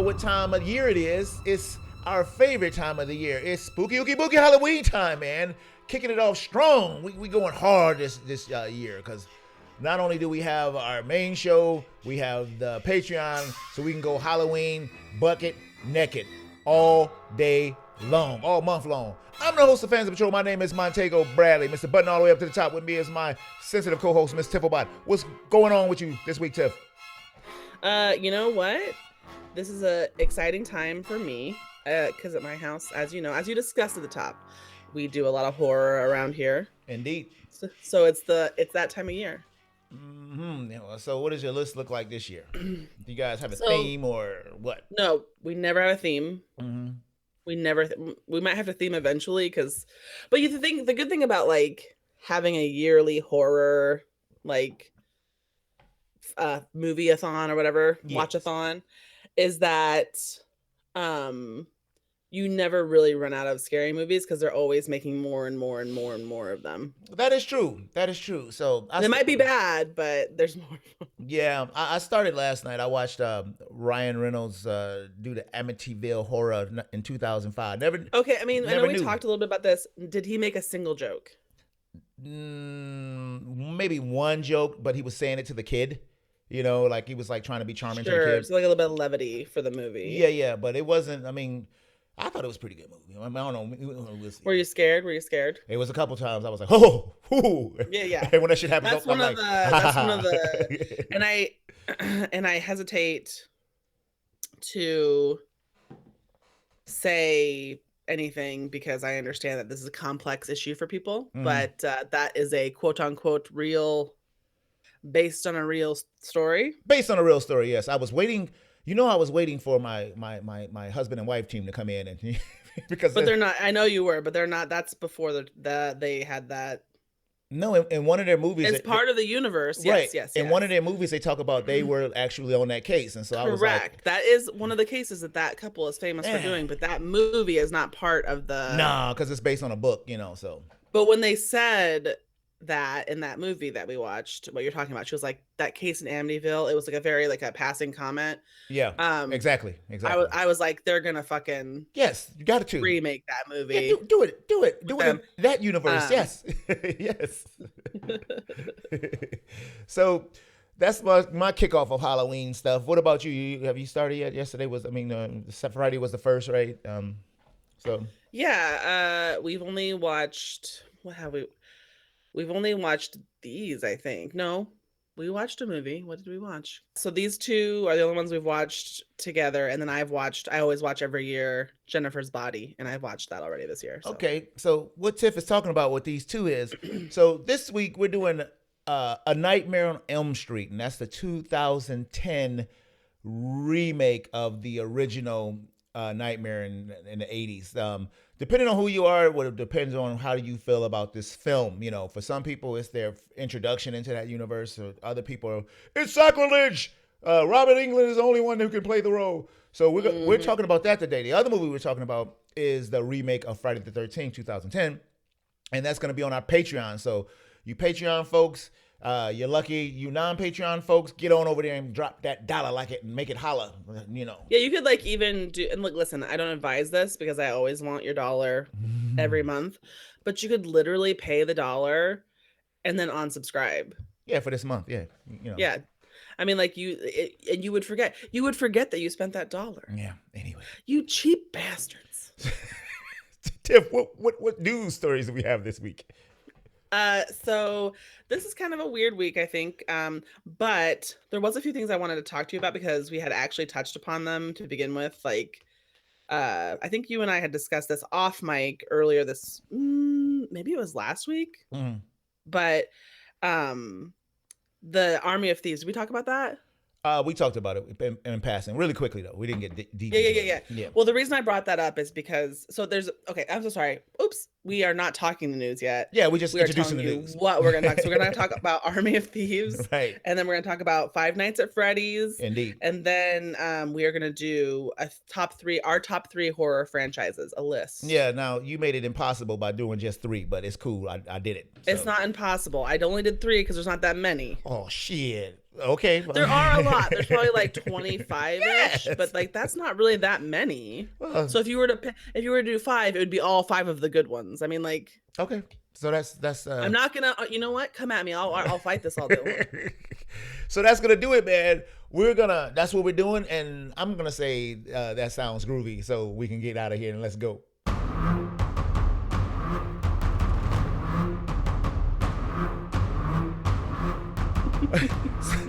what time of year it is. It's our favorite time of the year. It's spooky, ooky, booky Halloween time, man. Kicking it off strong. We going hard this year because not only do we have our main show, we have the Patreon, so we can go Halloween bucket naked all day long, all month long. I'm the host of Fans of Patrol. My name is Montego Bradley. Mr. Button all the way up to the top with me is my sensitive co-host, Miss Tifflebot. What's going on with you this week, Tiff? You know what? This is a exciting time for me because at my house, as you know, as you discussed at the top, we do a lot of horror around here. Indeed. So it's that time of year. Mm-hmm. So what does your list look like this year? Do you guys have a theme or what? No, we never have a theme. Mm-hmm. We might have a theme eventually but the good thing about like having a yearly horror like movie-a-thon or whatever, yes. watch-a-thon, is that you never really run out of scary movies because they're always making more and more and more and more of them. That is true. So They might be bad, but there's more. Yeah, I started last night. I watched Ryan Reynolds do the Amityville Horror in 2005. Okay, I mean, I know we talked a little bit about this. Did he make a single joke? Maybe one joke, but he was saying it to the kid. You know, like he was like trying to be charming to the kid. So like a little bit of levity for the movie. Yeah, but it wasn't. I mean, I thought it was a pretty good movie. I don't know. Were you scared? It was a couple times. I was like, oh, ooh. Yeah. And when that shit happens, that's one of the. And I hesitate to say anything because I understand that this is a complex issue for people, but that is a quote unquote real. Based on a real story? Based on a real story, yes. I was waiting. You know, I was waiting for my husband and wife team to come in and because. But they're not. I know you were, but they're not. That's before they had that. No, in one of their movies, it's part of the universe. Right. Yes. In one of their movies, they talk about they were actually on that case, and so I was like, correct. That is one of the cases that couple is famous for doing, but that movie is not part of the. Nah, because it's based on a book, you know. So. But when they said that in that movie that we watched, what you're talking about, she was like, that case in Amityville, it was like a very like a passing comment. Yeah. Exactly. I was like, they're gonna fucking you got to remake that movie. Yeah, do it in that universe. Yes. Yes. So that's my kickoff of Halloween stuff. What about you? Have you started yet? Yesterday was, Friday was the first, right? So yeah, we've only watched We've only watched these, I think. No, we watched a movie. What did we watch? So these two are the only ones we've watched together. And then I always watch every year, Jennifer's Body. And I've watched that already this year. So. Okay. So what Tiff is talking about with these two is, so this week we're doing A Nightmare on Elm Street. And that's the 2010 remake of the original Nightmare in the 80s. Depending on who you are, it depends on how you feel about this film. You know, for some people, it's their introduction into that universe. Or other people, it's sacrilege. Robert Englund is the only one who can play the role. So we're talking about that today. The other movie we're talking about is the remake of Friday the 13th, 2010. And that's going to be on our Patreon. So you Patreon folks, you're lucky. You non-Patreon folks, get on over there and drop that dollar like it and make it holla, you know. Yeah, you could like even do, and look, listen, I don't advise this because I always want your dollar every month, but you could literally pay the $1 and then unsubscribe. Yeah, for this month, yeah. You know. Yeah. I mean, like and you would forget that you spent that $1. Yeah, anyway. You cheap bastards. Tiff, what news stories do we have this week? So this is kind of a weird week, I think. But there was a few things I wanted to talk to you about because we had actually touched upon them to begin with. Like, I think you and I had discussed this off mic earlier maybe it was last week. Mm-hmm. But the Army of Thieves, did we talk about that? We talked about it in passing really quickly, though. We didn't get deep. Yeah. Well, the reason I brought that up is because I'm so sorry. Oops. We are not talking the news yet. Yeah, we just introducing the news. What we're going to talk. So we're going to talk about Army of Thieves. Right. And then we're going to talk about Five Nights at Freddy's. Indeed. And then we are going to do our top three horror franchises, a list. Yeah, now you made it impossible by doing just 3, but it's cool. I did it. So. It's not impossible. I only did 3 because there's not that many. Oh, shit. Okay. There are a lot. There's probably like 25-ish, Yes. but like that's not really that many. Well, So if you were to do 5, it would be all 5 of the good ones. I mean, like, okay. So that's I'm not gonna. You know what? Come at me. I'll fight this all day long. So that's gonna do it, man. That's what we're doing, and I'm gonna say that sounds groovy, so we can get out of here and let's go.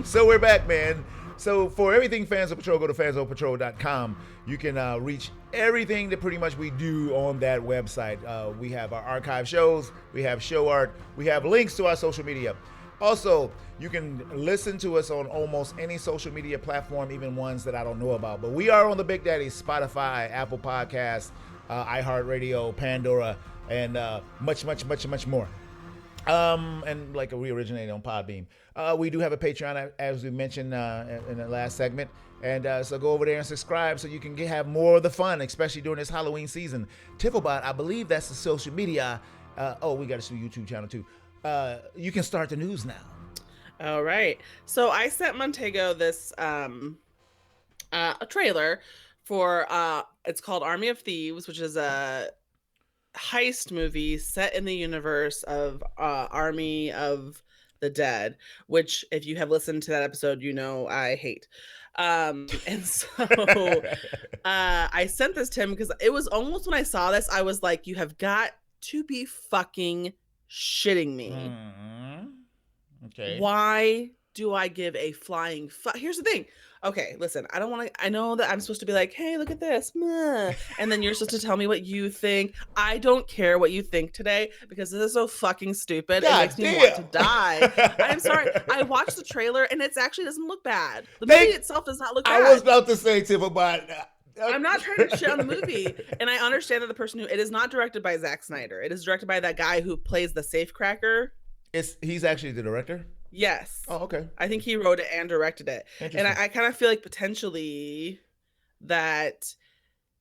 So we're back, man. So for everything Fans of Patrol, go to fansofpatrol.com. You can reach everything that pretty much we do on that website. We have our archive shows, we have show art, we have links to our social media. Also, you can listen to us on almost any social media platform, even ones that I don't know about. But we are on the Big Daddy, Spotify, Apple Podcasts, iHeartRadio, Pandora, and much more. And like we originated on Podbeam. We do have a Patreon, as we mentioned in the last segment. And so go over there and subscribe so you can have more of the fun, especially during this Halloween season. Tiflebot, I believe that's the social media. We got a YouTube channel too. You can start the news now. All right. So I sent Montego this a trailer for it's called Army of Thieves, which is a heist movie set in the universe of Army of the Dead, which if you have listened to that episode, you know I hate. And so I sent this to him because it was almost when I saw this, I was like, you have got to be fucking shitting me. Mm-hmm. Okay. Why do I give a flying fuck? Here's the thing. Okay, listen, I don't want to. I know that I'm supposed to be like, hey, look at this. Meh. And then you're supposed to tell me what you think. I don't care what you think today because this is so fucking stupid. God it makes me want to die. I'm sorry. I watched the trailer and it actually doesn't look bad. The movie itself does not look bad. I was about to say, Tiflebot. I'm not trying to shit on the movie. And I understand that it is not directed by Zack Snyder. It is directed by that guy who plays the safecracker. He's actually the director? Yes. Oh, okay. I think he wrote it and directed it. And I kind of feel like potentially that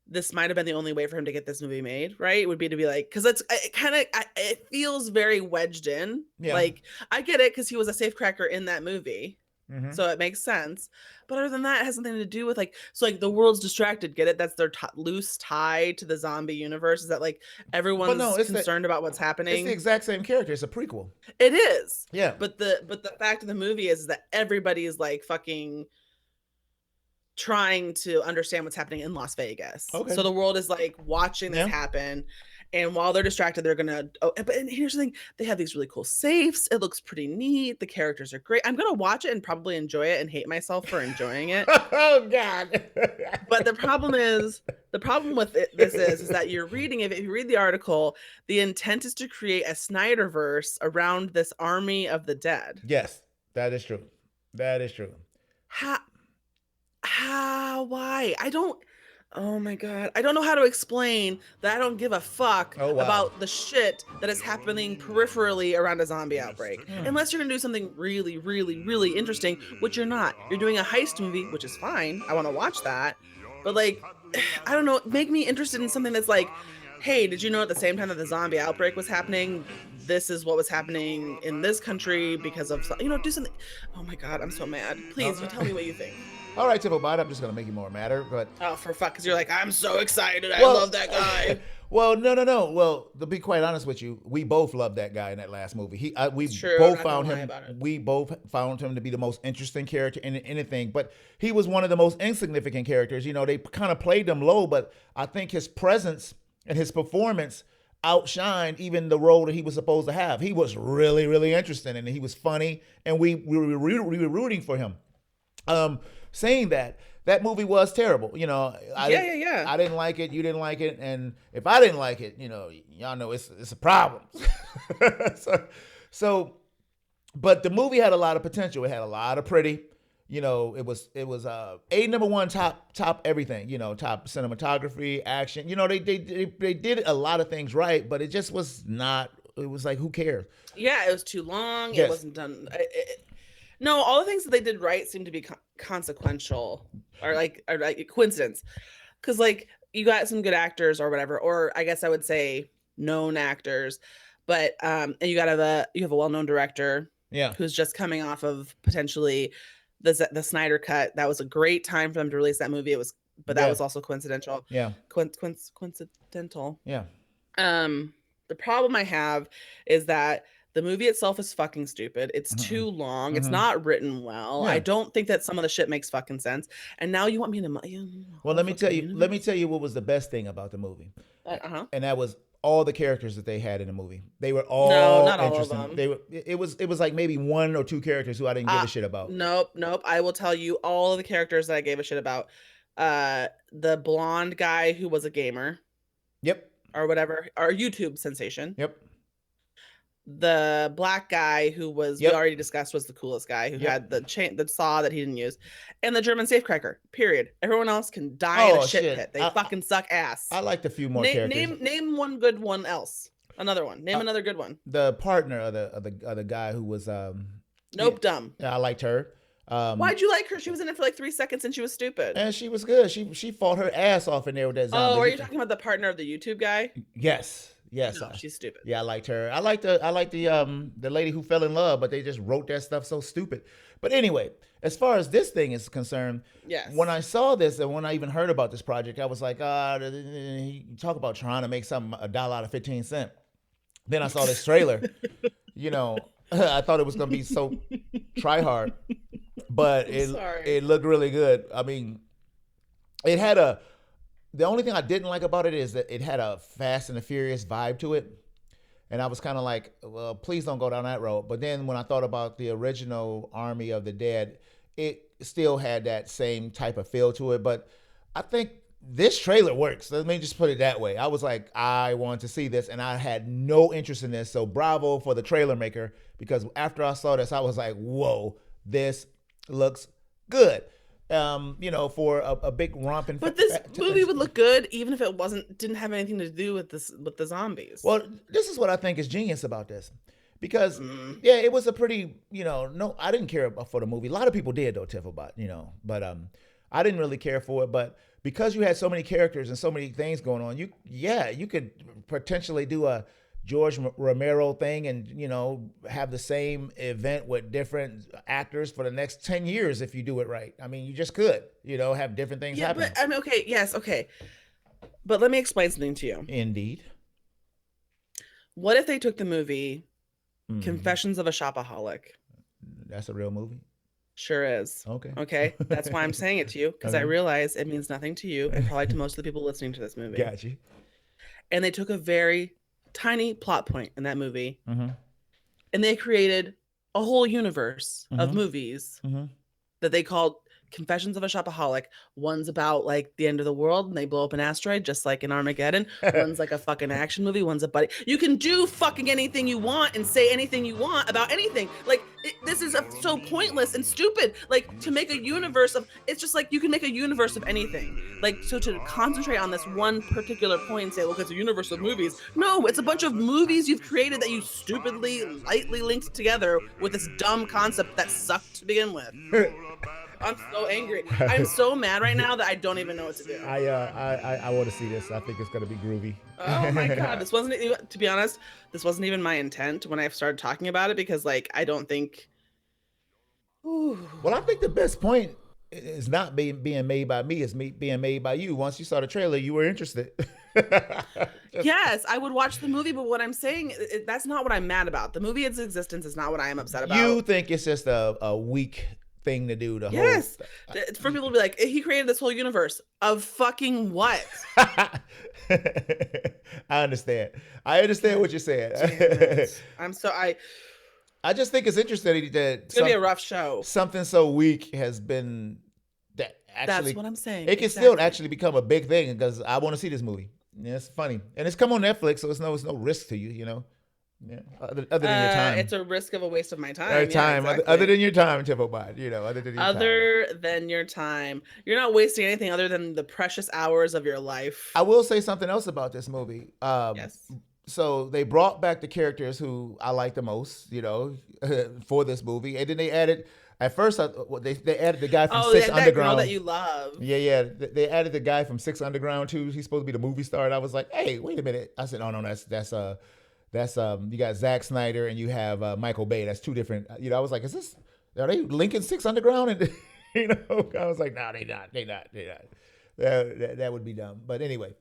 this might have been the only way for him to get this movie made, right? It would be to be like, because it feels very wedged in. Yeah. Like, I get it because he was a safecracker in that movie. Mm-hmm. So it makes sense. But other than that, it has nothing to do with like, so like the world's distracted. Get it? That's their loose tie to the zombie universe. Is that like everyone's concerned about what's happening? It's the exact same character. It's a prequel. It is. Yeah. But the fact of the movie is that everybody is like fucking trying to understand what's happening in Las Vegas. Okay. So the world is like watching this happen. And while they're distracted, they're gonna. And here's the thing: they have these really cool safes. It looks pretty neat. The characters are great. I'm gonna watch it and probably enjoy it and hate myself for enjoying it. Oh God! But the problem with this is that you're reading it. If you read the article, the intent is to create a Snyderverse around this Army of the Dead. Yes, that is true. That is true. How? Why? I don't. Oh my God. I don't know how to explain that I don't give a fuck about the shit that is happening peripherally around a zombie outbreak. Unless you're going to do something really, really, really interesting, which you're not. You're doing a heist movie, which is fine. I want to watch that. But like, I don't know, make me interested in something that's like, hey, did you know at the same time that the zombie outbreak was happening, this is what was happening in this country because of, do something. Oh my God, I'm so mad. Please, you tell me what you think. All right, Tiflebot, I'm just going to make you more madder, but... Oh, for fuck, because you're like, I'm so excited, I love that guy. Well, no. Well, to be quite honest with you, we both loved that guy in that last movie. We both found him to be the most interesting character in anything, but he was one of the most insignificant characters. They kind of played him low, but I think his presence and his performance outshined even the role that he was supposed to have. He was really, really interesting, and he was funny, and we were rooting for him. Saying that movie was terrible. I didn't like it. You didn't like it. And if I didn't like it, y'all know it's a problem. But the movie had a lot of potential. It had a lot of pretty, it was a number one top everything, top cinematography, action. They did a lot of things right, but it just was not, it was like, who cares? Yeah, it was too long. Yes. It wasn't done. No, all the things that they did right seem to be consequential or like coincidence. Because like you got some good actors or whatever, or I guess I would say known actors, but and you have a well-known director, Yeah. who's just coming off of potentially the Snyder cut. That was a great time for them to release that movie. But that Yeah. was also coincidental. Yeah. Coincidental. Yeah. The problem I have is that the movie itself is fucking stupid. It's too long. It's not written well. Yeah. I don't think that some of the shit makes fucking sense. And now you want me to Well, let me tell you what was the best thing about the movie. And that was all the characters that they had in the movie. They were all not all of interesting. them. They were it was like maybe one or two characters who I didn't give a shit about. Nope. I will tell you all of the characters that I gave a shit about. The blonde guy who was a gamer. Yep. Or whatever, or YouTube sensation. Yep. The black guy who was we already discussed was the coolest guy who had the saw that he didn't use, and the German safecracker. Period. Everyone else can die in a shit pit. They fucking suck ass. I liked a few more characters. Name one good one else. Another one. Name another good one. The partner of the guy who was dumb. I liked her. Why'd you like her? She was in it for like 3 seconds and she was stupid. And she was good. She fought her ass off in there with that zombie. Oh, are you talking about the partner of the YouTube guy? Yes. No, she's stupid. Yeah, I liked her. I liked the lady who fell in love, but they just wrote that stuff so stupid. But anyway, as far as this thing is concerned, yes. When I saw this and when I even heard about this project, I was like, talk about trying to make something $1 out of 15 cents. Then I saw this trailer. I thought it was gonna be so try hard, but it looked really good. I mean, it had the only thing I didn't like about it is that it had a Fast and the Furious vibe to it. And I was kind of like, well, please don't go down that road. But then when I thought about the original Army of the Dead, it still had that same type of feel to it. But I think this trailer works. Let me just put it that way. I was like, I want to see this, and I had no interest in this. So bravo for the trailer maker, because after I saw this, I was like, whoa, this looks good. For a big romping. But this movie would look good even if it didn't have anything to do with the zombies. Well, this is what I think is genius about this, because it was a pretty, no, I didn't care for the movie. A lot of people did though, Tiffabot, but I didn't really care for it. But because you had so many characters and so many things going on, you could potentially do a George Romero thing and, have the same event with different actors for the next 10 years if you do it right. I mean, you just could, have different things happen. But I mean, okay. Yes. Okay. But let me explain something to you. Indeed. What if they took the movie Confessions of a Shopaholic? That's a real movie? Sure is. Okay. That's why I'm saying it to you, because I realize it means nothing to you and probably to most of the people listening to this movie. Got you. And they took a very tiny plot point in that movie, and they created a whole universe of movies that they called Confessions of a Shopaholic. One's about like the end of the world and they blow up an asteroid, just like in Armageddon. One's like a fucking action movie. One's a buddy. You can do fucking anything you want and say anything you want about anything. Like this is so pointless and stupid. Like to make a universe of, it's just like you can make a universe of anything. Like so to concentrate on this one particular point and say, look, it's a universe of movies. No, it's a bunch of movies you've created that you stupidly lightly linked together with this dumb concept that sucked to begin with. I'm so angry. I'm so mad right now that I don't even know what to do. I want to see this. I think it's gonna be groovy. Oh my god, this wasn't, to be honest, this wasn't even my intent when I started talking about it, because like I don't think. Well, I think the best point is not being made by me. It's being made by you. Once you saw the trailer, you were interested. Yes, I would watch the movie, but what I'm saying, that's not what I'm mad about. The movie, its existence, is not what I am upset about. You think it's just a weak thing to do. Yes, for people to be like, he created this whole universe of fucking what? I understand what you're saying. I just think it's interesting that it's gonna be a rough show. Something so weak has been that actually. That's what I'm saying. It can still actually become a big thing, because I want to see this movie. Yeah, it's funny, and it's come on Netflix, so it's no risk to you. Yeah, other than your time. It's a risk of a waste of my time. Exactly. Other than your time, Tiffabot, other than your time. You're not wasting anything other than the precious hours of your life. I will say something else about this movie. Yes. So they brought back the characters who I like the most, for this movie. And then they added, at first, they added the guy from Six Underground. Girl that you love. Yeah. They added the guy from Six Underground too. He's supposed to be the movie star. And I was like, hey, wait a minute. I said, oh no, That's you got Zack Snyder and you have Michael Bay. That's two different. I was like, are they linking Six Underground? And I was like, no, they not. That would be dumb. But anyway,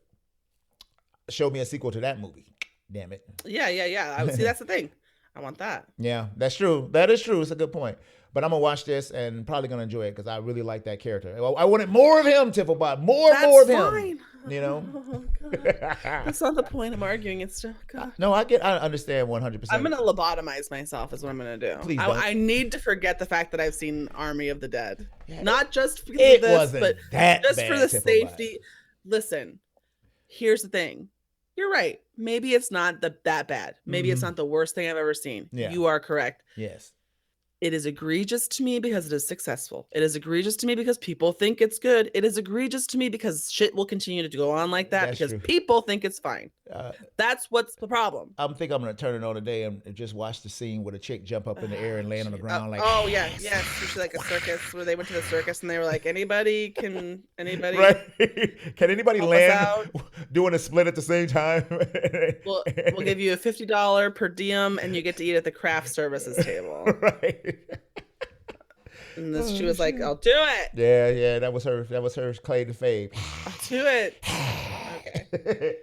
show me a sequel to that movie. Damn it. Yeah. I would see. That's the thing. I want that. Yeah, that's true. That is true. It's a good point. But I'm gonna watch this and probably gonna enjoy it because I really like that character. I wanted more of him, Tiffelbot. More of him. Oh, God. That's not the point of arguing. It's still God. No, I understand 100%. I'm gonna lobotomize myself. Is what I'm gonna do. Please don't. I need to forget the fact that I've seen Army of the Dead. Yeah, not just because it of this, wasn't but that just bad, for the Tiffelbot. safety. Listen, here's the thing. You're right. Maybe it's not that bad. Maybe it's not the worst thing I've ever seen. Yeah. You are correct. Yes. It is egregious to me because it is successful. It is egregious to me because people think it's good. It is egregious to me because shit will continue to go on like that. That's because true. people think it's fine. That's what's the problem. I think I'm gonna turn it on today and just watch the scene where the chick jump up in the air and land on the ground like. Oh yeah, yes. It's like a circus where they went to the circus and they were like, anybody? Right? Can anybody land doing a split at the same time? We'll give you a $50 per diem and you get to eat at the craft services table. Right. And she was like, I'll do it. Yeah. That was her claim to fame. I'll do it. Okay.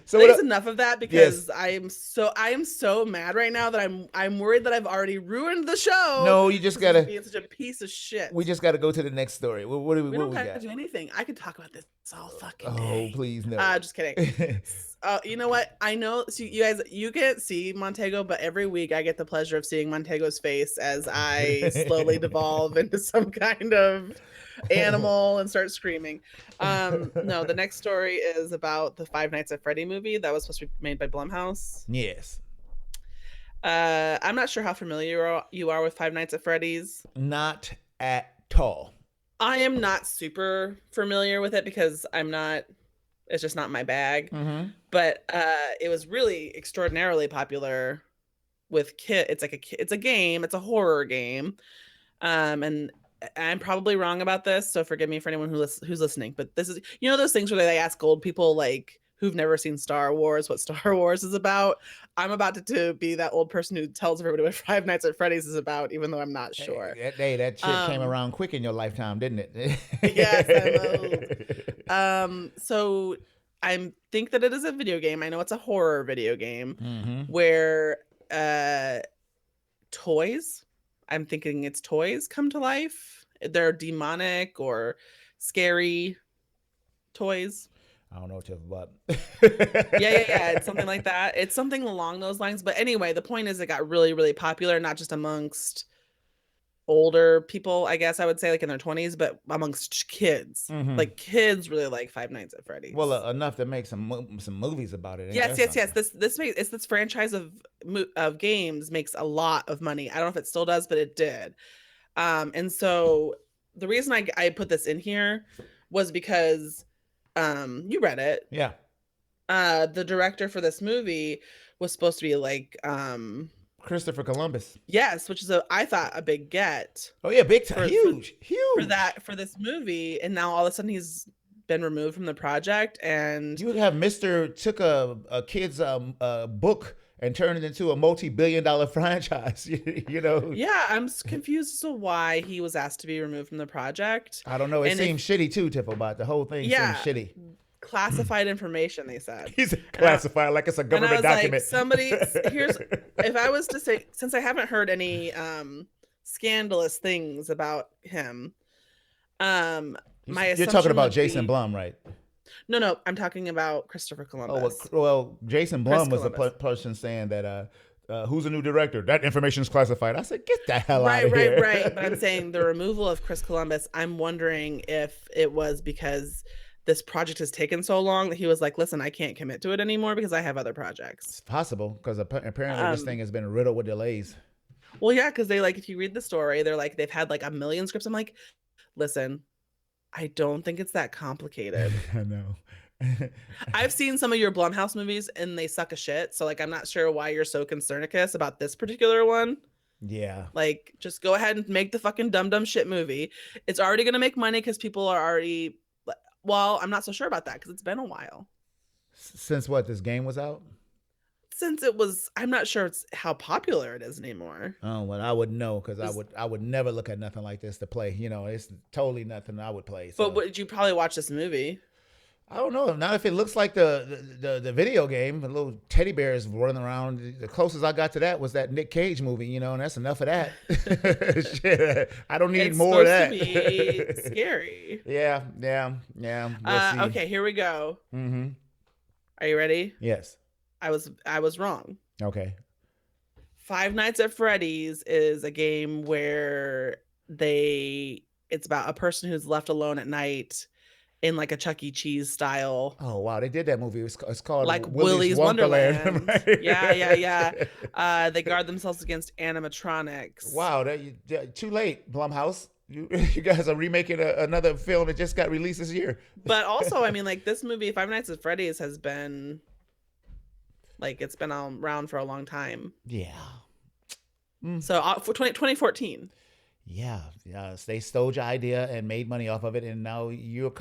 So there's enough of that because I am so mad right now that I'm worried that I've already ruined the show. No, you just gotta be such a piece of shit. We just gotta go to the next story. What do we don't got? have to do anything. I could talk about this all fucking day. Oh, please no. Just kidding. You know what? I know. So you guys, you can't see Montego, but every week I get the pleasure of seeing Montego's face as I slowly devolve into some kind of animal and start screaming. No, the next story is about the Five Nights at Freddy movie that was supposed to be made by Blumhouse. Yes. I'm not sure how familiar you are with Five Nights at Freddy's. Not at all. I am not super familiar with it because it's just not my bag. Mm-hmm. But it was really extraordinarily popular with kids. It's a game. It's a horror game. And I'm probably wrong about this, so forgive me for anyone who's listening. But this is, those things where they ask old people like who've never seen Star Wars what Star Wars is about. I'm about to be that old person who tells everybody what Five Nights at Freddy's is about, even though I'm not sure. That shit came around quick in your lifetime, didn't it? Yes, I'm old. So I think that it is a video game. I know it's a horror video game where toys. I'm thinking it's toys come to life. They're demonic or scary toys. I don't know, Tiff, but yeah. It's something like that. It's something along those lines. But anyway, the point is it got really, really popular, not just amongst older people, I guess I would say, like in their 20s, but amongst kids. Like kids really like Five Nights at Freddy's. Well, enough to make some movies about it. Yes. This franchise of games makes a lot of money. I don't know if it still does, but it did. And so the reason I put this in here was because you read it. Yeah. The director for this movie was supposed to be like Christopher Columbus. Yes, which is I thought a big get. Oh yeah, big time, huge for this movie, and now all of a sudden he's been removed from the project. And you have took a kid's book and turned it into a multi-billion-dollar franchise. Yeah, I'm confused as to why he was asked to be removed from the project. I don't know. It seems shitty too, Tiffelbot. The whole thing seems shitty. Classified information, they said. He's classified like it's a government document. Like, if I was to say, since I haven't heard any scandalous things about him, you're talking about Jason Blum, right? No, I'm talking about Christopher Columbus. Oh, well, Jason Blum was the person saying that who's a new director? That information is classified. I said, get the hell out of here. Right. But I'm saying the removal of Chris Columbus, I'm wondering if it was because this project has taken so long that he was like, listen, I can't commit to it anymore because I have other projects. It's possible because apparently this thing has been riddled with delays. Well, yeah, because they if you read the story, they're like, they've had like 1 million scripts. I'm like, listen, I don't think it's that complicated. I know. I've seen some of your Blumhouse movies and they suck a shit. So I'm not sure why you're so concernicus about this particular one. Yeah. Just go ahead and make the fucking dumb shit movie. It's already going to make money because people are already... Well, I'm not so sure about that because it's been a while. Since what? This game was out? since it was, I'm not sure it's how popular it is anymore. Oh, well, I would know because Is- I would never look at nothing like this to play. It's totally nothing I would play. But So would you probably watch this movie? I don't know. Not if it looks like the video game, the little teddy bears running around. The closest I got to that was that Nick Cage movie, and that's enough of that. Shit, I don't need It's more of supposed that. to be scary. Yeah. We'll see. Okay, here we go. Mm-hmm. Are you ready? Yes. I was wrong. Okay. Five Nights at Freddy's is a game where it's about a person who's left alone at night in like a Chuck E. Cheese style, Oh wow, they did that movie. It's called like Willy's Willy's Wonderland. Right? Yeah. They guard themselves against animatronics. Wow, too late, Blumhouse. You guys are remaking another film that just got released this year. But also, I mean, like this movie, Five Nights at Freddy's, has been like it's been around for a long time. Yeah. So for 2014. Yeah. They stole your idea and made money off of it, and now you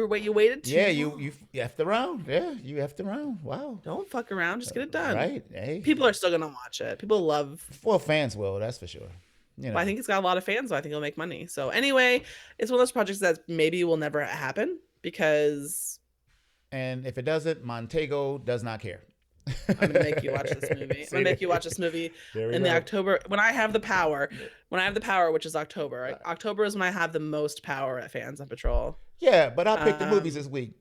waited too. Yeah, long. you effed around. Yeah, you effed around. Wow. Don't fuck around, just get it done. Right. Hey. People are still gonna watch it. People love. Well, fans will. That's for sure. Well, I think it's got a lot of fans, so I think it'll make money. So anyway, it's one of those projects that maybe will never happen because. And if it doesn't, Montego does not care. I'm gonna make you watch this movie. I'm gonna make you watch this movie in the October when I have the power. When I have the power, which is October. Right? October is when I have the most power at Fans on Patrol. Yeah, but I picked the movies this week.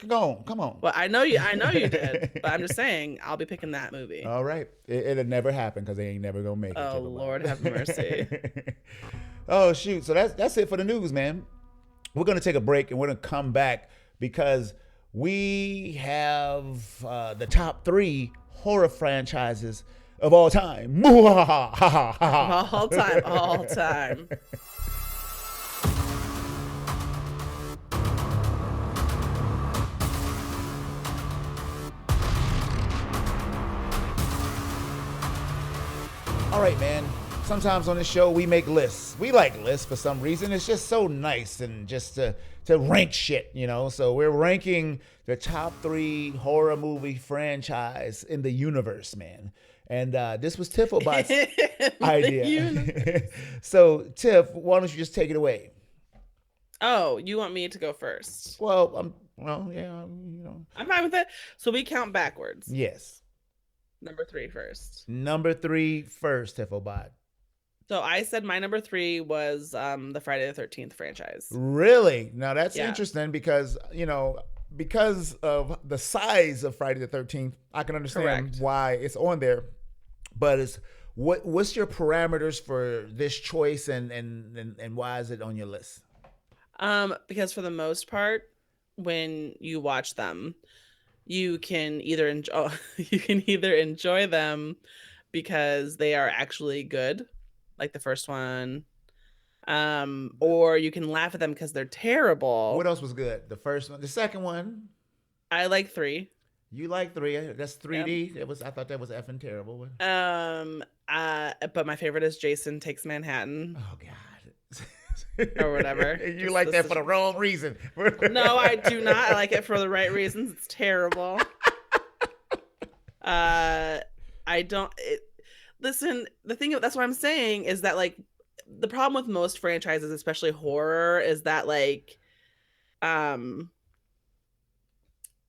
Come on. Well, I know you did, but I'm just saying I'll be picking that movie. All right, it'll never happen because they ain't never gonna make it. Oh Lord, have mercy. Oh shoot! So that's it for the news, man. We're gonna take a break and we're gonna come back because we have the top 3 horror franchises of all time. all time. All right, man. Sometimes on the show we make lists. We like lists for some reason. It's just so nice and just to rank shit, So we're ranking the top 3 horror movie franchise in the universe, man. And this was Tiffobot's idea. So Tiff, why don't you just take it away? Oh, you want me to go first? Well, yeah, I'm fine with it. So we count backwards. Yes. Number 3 first. Number 3 first, Tiffobot. So I said my number 3 was the Friday the 13th franchise. Really? Now that's interesting because, because of the size of Friday the 13th, I can understand why it's on there. But what's your parameters for this choice and why is it on your list? Because for the most part, when you watch them, you can either enjoy them because they are actually good, like the first one, or you can laugh at them because they're terrible. What else was good? The first one, the second one. I like 3. You like 3? That's 3D. Yep. I thought that was effing terrible. But my favorite is Jason Takes Manhattan. Oh God. Or whatever. You like that for the wrong reason. No, I do not. I like it for the right reasons. It's terrible. I don't. Listen, that's what I'm saying is that like the problem with most franchises, especially horror, is that like,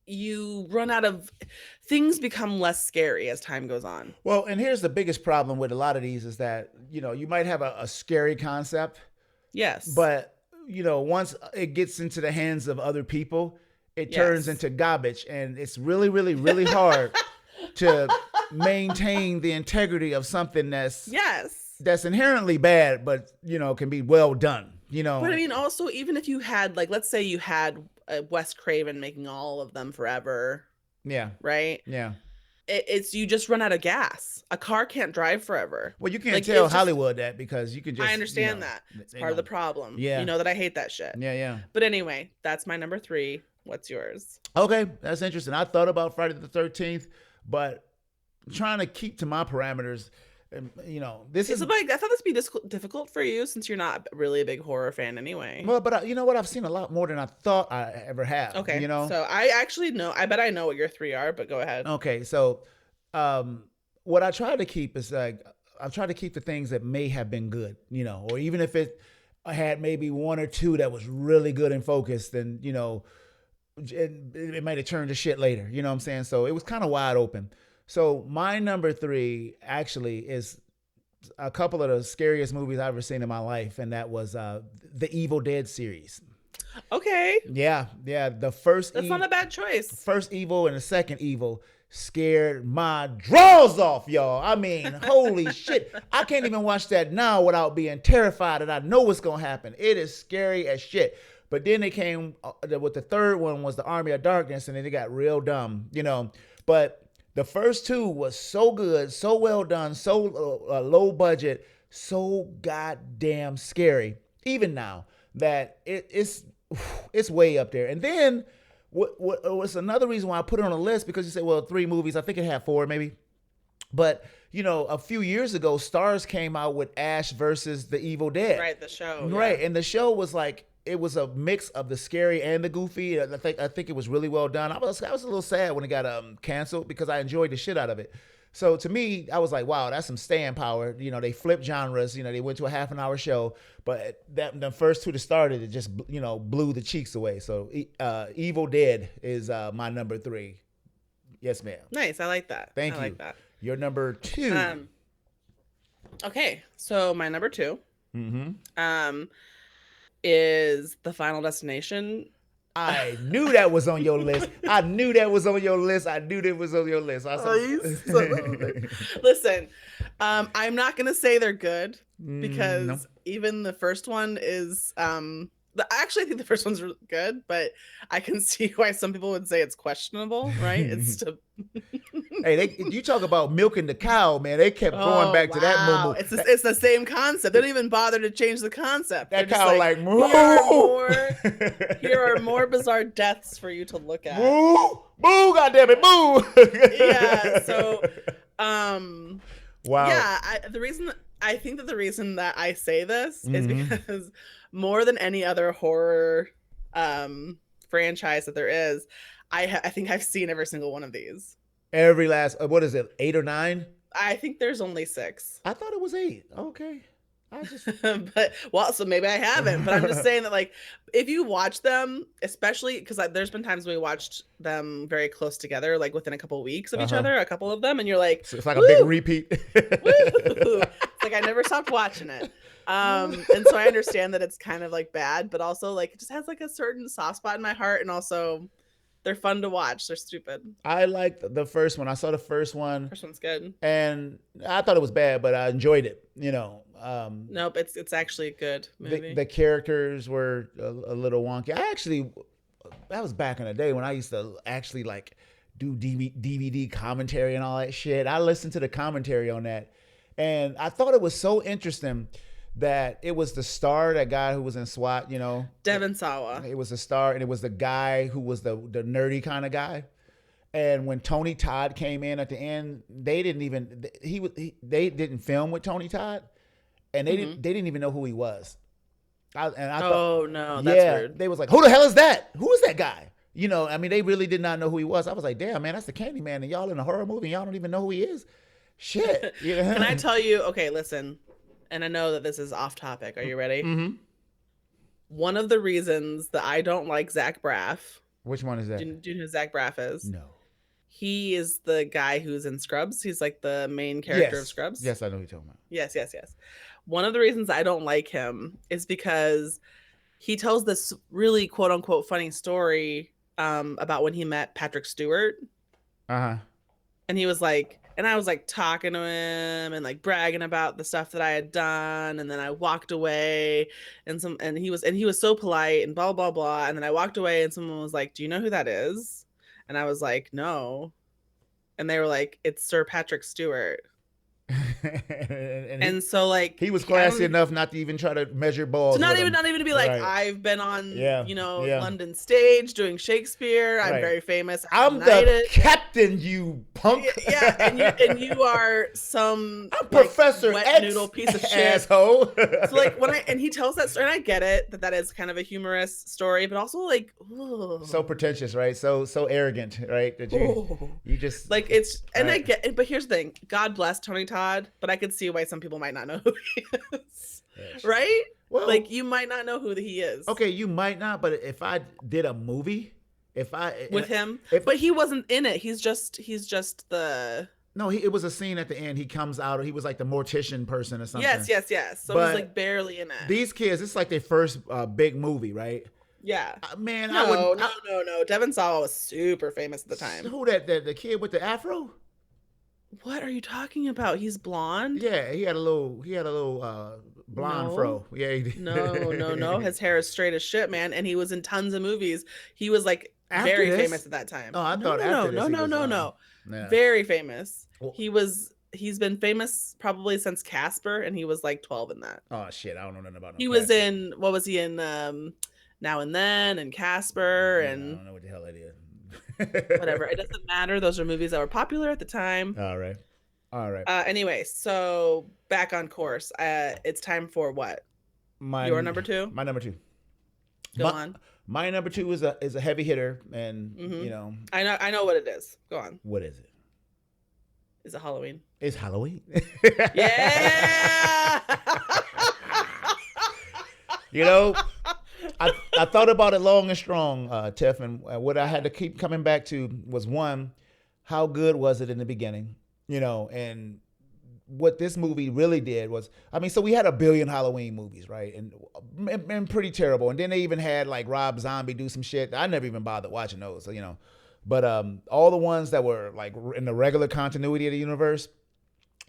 you run out of things, become less scary as time goes on. Well, and here's the biggest problem with a lot of these is that you might have a scary concept. Yes. But, once it gets into the hands of other people, it turns into garbage. And it's really, really, really hard to maintain the integrity of something that's inherently bad, but, can be well done, But I mean, also, even if you had, like, let's say you had Wes Craven making all of them forever. Yeah. Right? Yeah. It's you just run out of gas. A car can't drive forever. Well, you can't tell Hollywood that because you can just. I understand that. It's part of the problem. Yeah. You know that I hate that shit. Yeah. But anyway, that's my number 3. What's yours? Okay, that's interesting. I thought about Friday the 13th, but trying to keep to my parameters. This is like I thought this would be difficult for you since you're not really a big horror fan anyway. Well, but you know what? I've seen a lot more than I thought I ever have. Okay. So I actually know. I bet I know what your 3 are, but go ahead. Okay, so what I try to keep is like I try to keep the things that may have been good, or even if it I had maybe one or two that was really good and focused, then it might have turned to shit later. You know what I'm saying? So it was kind of wide open. So my number three actually is a couple of the scariest movies I've ever seen in my life, and that was the Evil Dead series. Okay. Yeah. The That's not a bad choice. First Evil and the second Evil scared my drawers off, y'all. I mean, holy shit. I can't even watch that now without being terrified that I know what's going to happen. It is scary as shit. But then they came with the third one was the Army of Darkness, and then it got real dumb, But the first two was so good, so well done, so low budget, so goddamn scary. Even now that it's way up there. And then what was another reason why I put it on a list, because you said, well, 3 movies. I think it had 4 maybe. But, a few years ago, Starz came out with Ash versus the Evil Dead. Right, the show. Right, yeah. and the show was like, it was a mix of the scary and the goofy. I think it was really well done. I was a little sad when it got canceled because I enjoyed the shit out of it. So to me, I was like, wow, that's some staying power. They flipped genres. They went to a half an hour show, but the first two that started, it just blew the cheeks away. So Evil Dead is my number 3. Yes, ma'am. Nice, I like that. Thank you. I like that. Your number 2. Okay, so my number 2. Mm-hmm. Is The Final Destination. I knew that was on your list. I knew that was on your list. Listen, I'm not gonna say they're good because no. even the first one is actually I think the first one's really good, but I can see why some people would say it's questionable, right? It's to Hey, you talk about milking the cow, man. They kept going back to that moo. It's the same concept. They don't even bother to change the concept. That cow like moo. Here are more bizarre deaths for you to look at. Moo, moo, goddammit, moo. Yeah. So, wow. Yeah. I think that the reason that I say this is because more than any other horror franchise that there is, I think I've seen every single one of these. Every last, what is it, 8 or 9? I think there's only 6. I thought it was 8. Okay. I just so maybe I haven't, but I'm just saying that, like, if you watch them, especially because there's been times we watched them very close together, like within a couple of weeks of each other, a couple of them, and you're like, so it's like a big repeat. It's like I never stopped watching it. And so I understand that it's kind of like bad, but also like it just has like a certain soft spot in my heart, and also they're fun to watch. They're stupid. I liked the first one. I saw the first one. First one's good. And I thought it was bad, but I enjoyed it. Nope, it's actually a good movie. The characters were a little wonky. That was back in the day when I used to actually like do DVD commentary and all that shit. I listened to the commentary on that, and I thought it was so interesting that it was the star, that guy who was in SWAT, Devon Sawa. It was the star, and it was the guy who was the nerdy kind of guy. And when Tony Todd came in at the end, they didn't film with Tony Todd, and they didn't even know who he was. I thought, no, that's weird. They was like, who the hell is that? Who is that guy? They really did not know who he was. I was like, damn, man, that's the Candyman, and y'all in a horror movie, and y'all don't even know who he is. Shit. Can I tell you? Okay, listen. And I know that this is off topic. Are you ready? Mm-hmm. One of the reasons that I don't like Zach Braff. Which one is that? Do you know who Zach Braff is? No. He is the guy who's in Scrubs. He's like the main character of Scrubs. Yes, I know who you're talking about. Yes. One of the reasons I don't like him is because he tells this really quote unquote funny story about when he met Patrick Stewart. Uh-huh. And he was like, and I was like talking to him and like bragging about the stuff that I had done, and then I walked away, and he was so polite and blah blah blah, and then I walked away, and someone was like, "Do you know who that is?" And I was like, "No," and they were like, "It's Sir Patrick Stewart." and And so like he was I classy don't- enough not to even try to measure balls. to not with even him. not even to be like Right. I've been on Yeah, yeah. London stage doing Shakespeare. I'm Right. very famous. I'm Knighted. the captain, you punk. Yeah, and you are some I'm like, Professor wet X, noodle piece of shit. asshole. So like and he tells that story, and I get it that is kind of a humorous story, but also like so pretentious, right? So arrogant, right? That you just like it's and right. I get it, but here's the thing: God bless Tony Todd, but I could see why some people might not know who he is, right? Well, Like you might not know who he is. okay, you might not, but if I did a movie, With him, if- but he wasn't in it. He's just the no, it was a scene at the end. He comes out. He was like the mortician person or something. yes. So But he's like barely in it. These kids, it's like their first big movie, right? Yeah. Man, No, I wouldn't. no. Devin Sawa was super famous at the time. Who that? The kid with the afro? What are you talking about? He's blonde? Yeah, he had a little blonde No. fro. Yeah, he did. No. His hair is straight as shit, man. And he was in tons of movies. He was like After very this? famous at that time. Oh, I thought after this he was, No. Yeah. Very famous. Well- He's been famous probably since Casper, and he was like 12 in that. Oh shit, I don't know nothing about him. He was in what was he in Now and Then and Casper I and don't know what the hell it is. whatever. It doesn't matter. Those are movies that were popular at the time. All right. Anyway, so back on course. It's time for what? Your number two? My number two. Go on. My number two is a heavy hitter, and Mhm. you know I know what it is. Go on. what is it? Is it Halloween? It's Halloween. Yeah. You know, I thought about it long and strong, Tiff, and what I had to keep coming back to was one, how good was it in the beginning? You know, and what this movie really did was, I mean, so we had a billion Halloween movies, right? And pretty terrible. And then they even had like Rob Zombie do some shit. I never even bothered watching those, so, you know. But all the ones that were like in the regular continuity of the universe,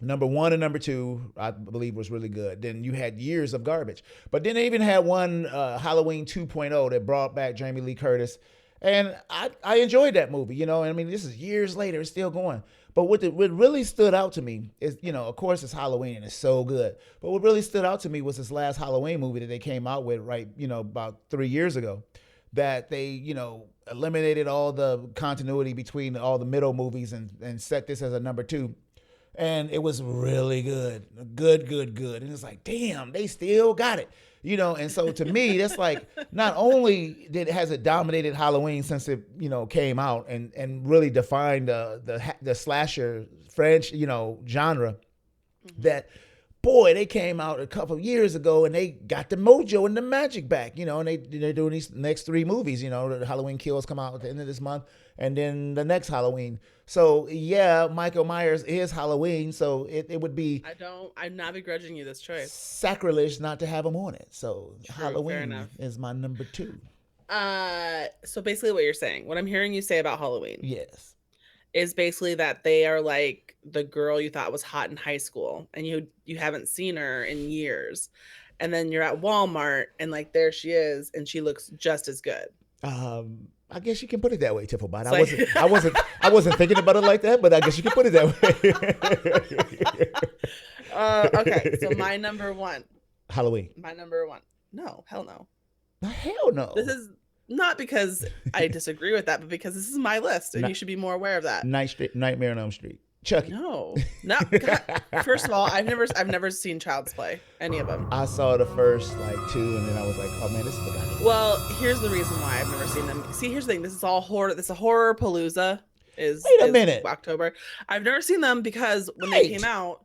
number one and number two, I believe was really good. Then you had years of garbage. But then they even had one Halloween 2.0 that brought back Jamie Lee Curtis. And I enjoyed that movie, you know. I mean, this is years later, it's still going. But what really stood out to me is, you know, of course it's Halloween and it's so good. But what really stood out to me was this last Halloween movie that they came out with, right, you know, about 3 years ago. That they, you know, eliminated all the continuity between all the middle movies and set this as a number two. And it was really good. And it's like, damn, they still got it. You know, and so to me, that's like, not only has it dominated Halloween since it, you know, came out and really defined the slasher French, you know, genre, that, boy, they came out a couple of years ago and they got the mojo and the magic back, you know, and they're doing these next three movies, you know, the Halloween Kills come out at the end of this month and then the next Halloween. So yeah, Michael Myers is Halloween, so it would be I'm not begrudging you this choice. sacrilege not to have him on it. So True, fair Halloween enough. is my number two. So basically what you're saying, what I'm hearing you say about Halloween Yes. is basically that they are like the girl you thought was hot in high school and you haven't seen her in years. And then you're at Walmart and like there she is and she looks just as good. I guess you can put it that way, Tifflebot. So- I wasn't thinking about it like that, but I guess you can put it that way. Okay, so my number one. Halloween. My number one. No, hell no. Hell no. This is not because I disagree with that, but because this is my list and you should be more aware of that. Nightmare on Elm Street. Chucky. No. God. First of all, I've never seen Child's Play, any of them. I saw the first like two, and then I was like, oh man, this is the guy. Well, here's the reason why I've never seen them. See, here's the thing. This is all horror. This is a horror palooza. Wait a minute. October. I've never seen them because when Wait. they came out,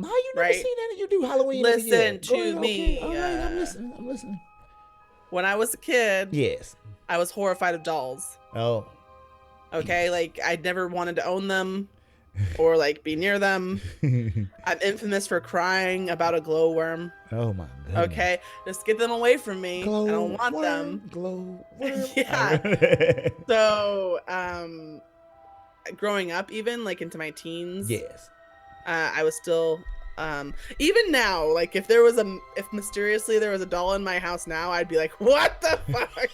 How you never Right. seen that and you do Halloween every year? Listen Go to ahead, me, Okay. All right, I'm listening. when I was a kid, Yes. I was horrified of dolls. Oh. Okay, like I never wanted to own them or like be near them. I'm infamous for crying about a glowworm. Oh my god. Okay, just get them away from me. I don't want them. Glowworm. Yeah. So, growing up, even like into my teens, Yes. I was still, even now, like if mysteriously there was a doll in my house now, I'd be like, what the fuck?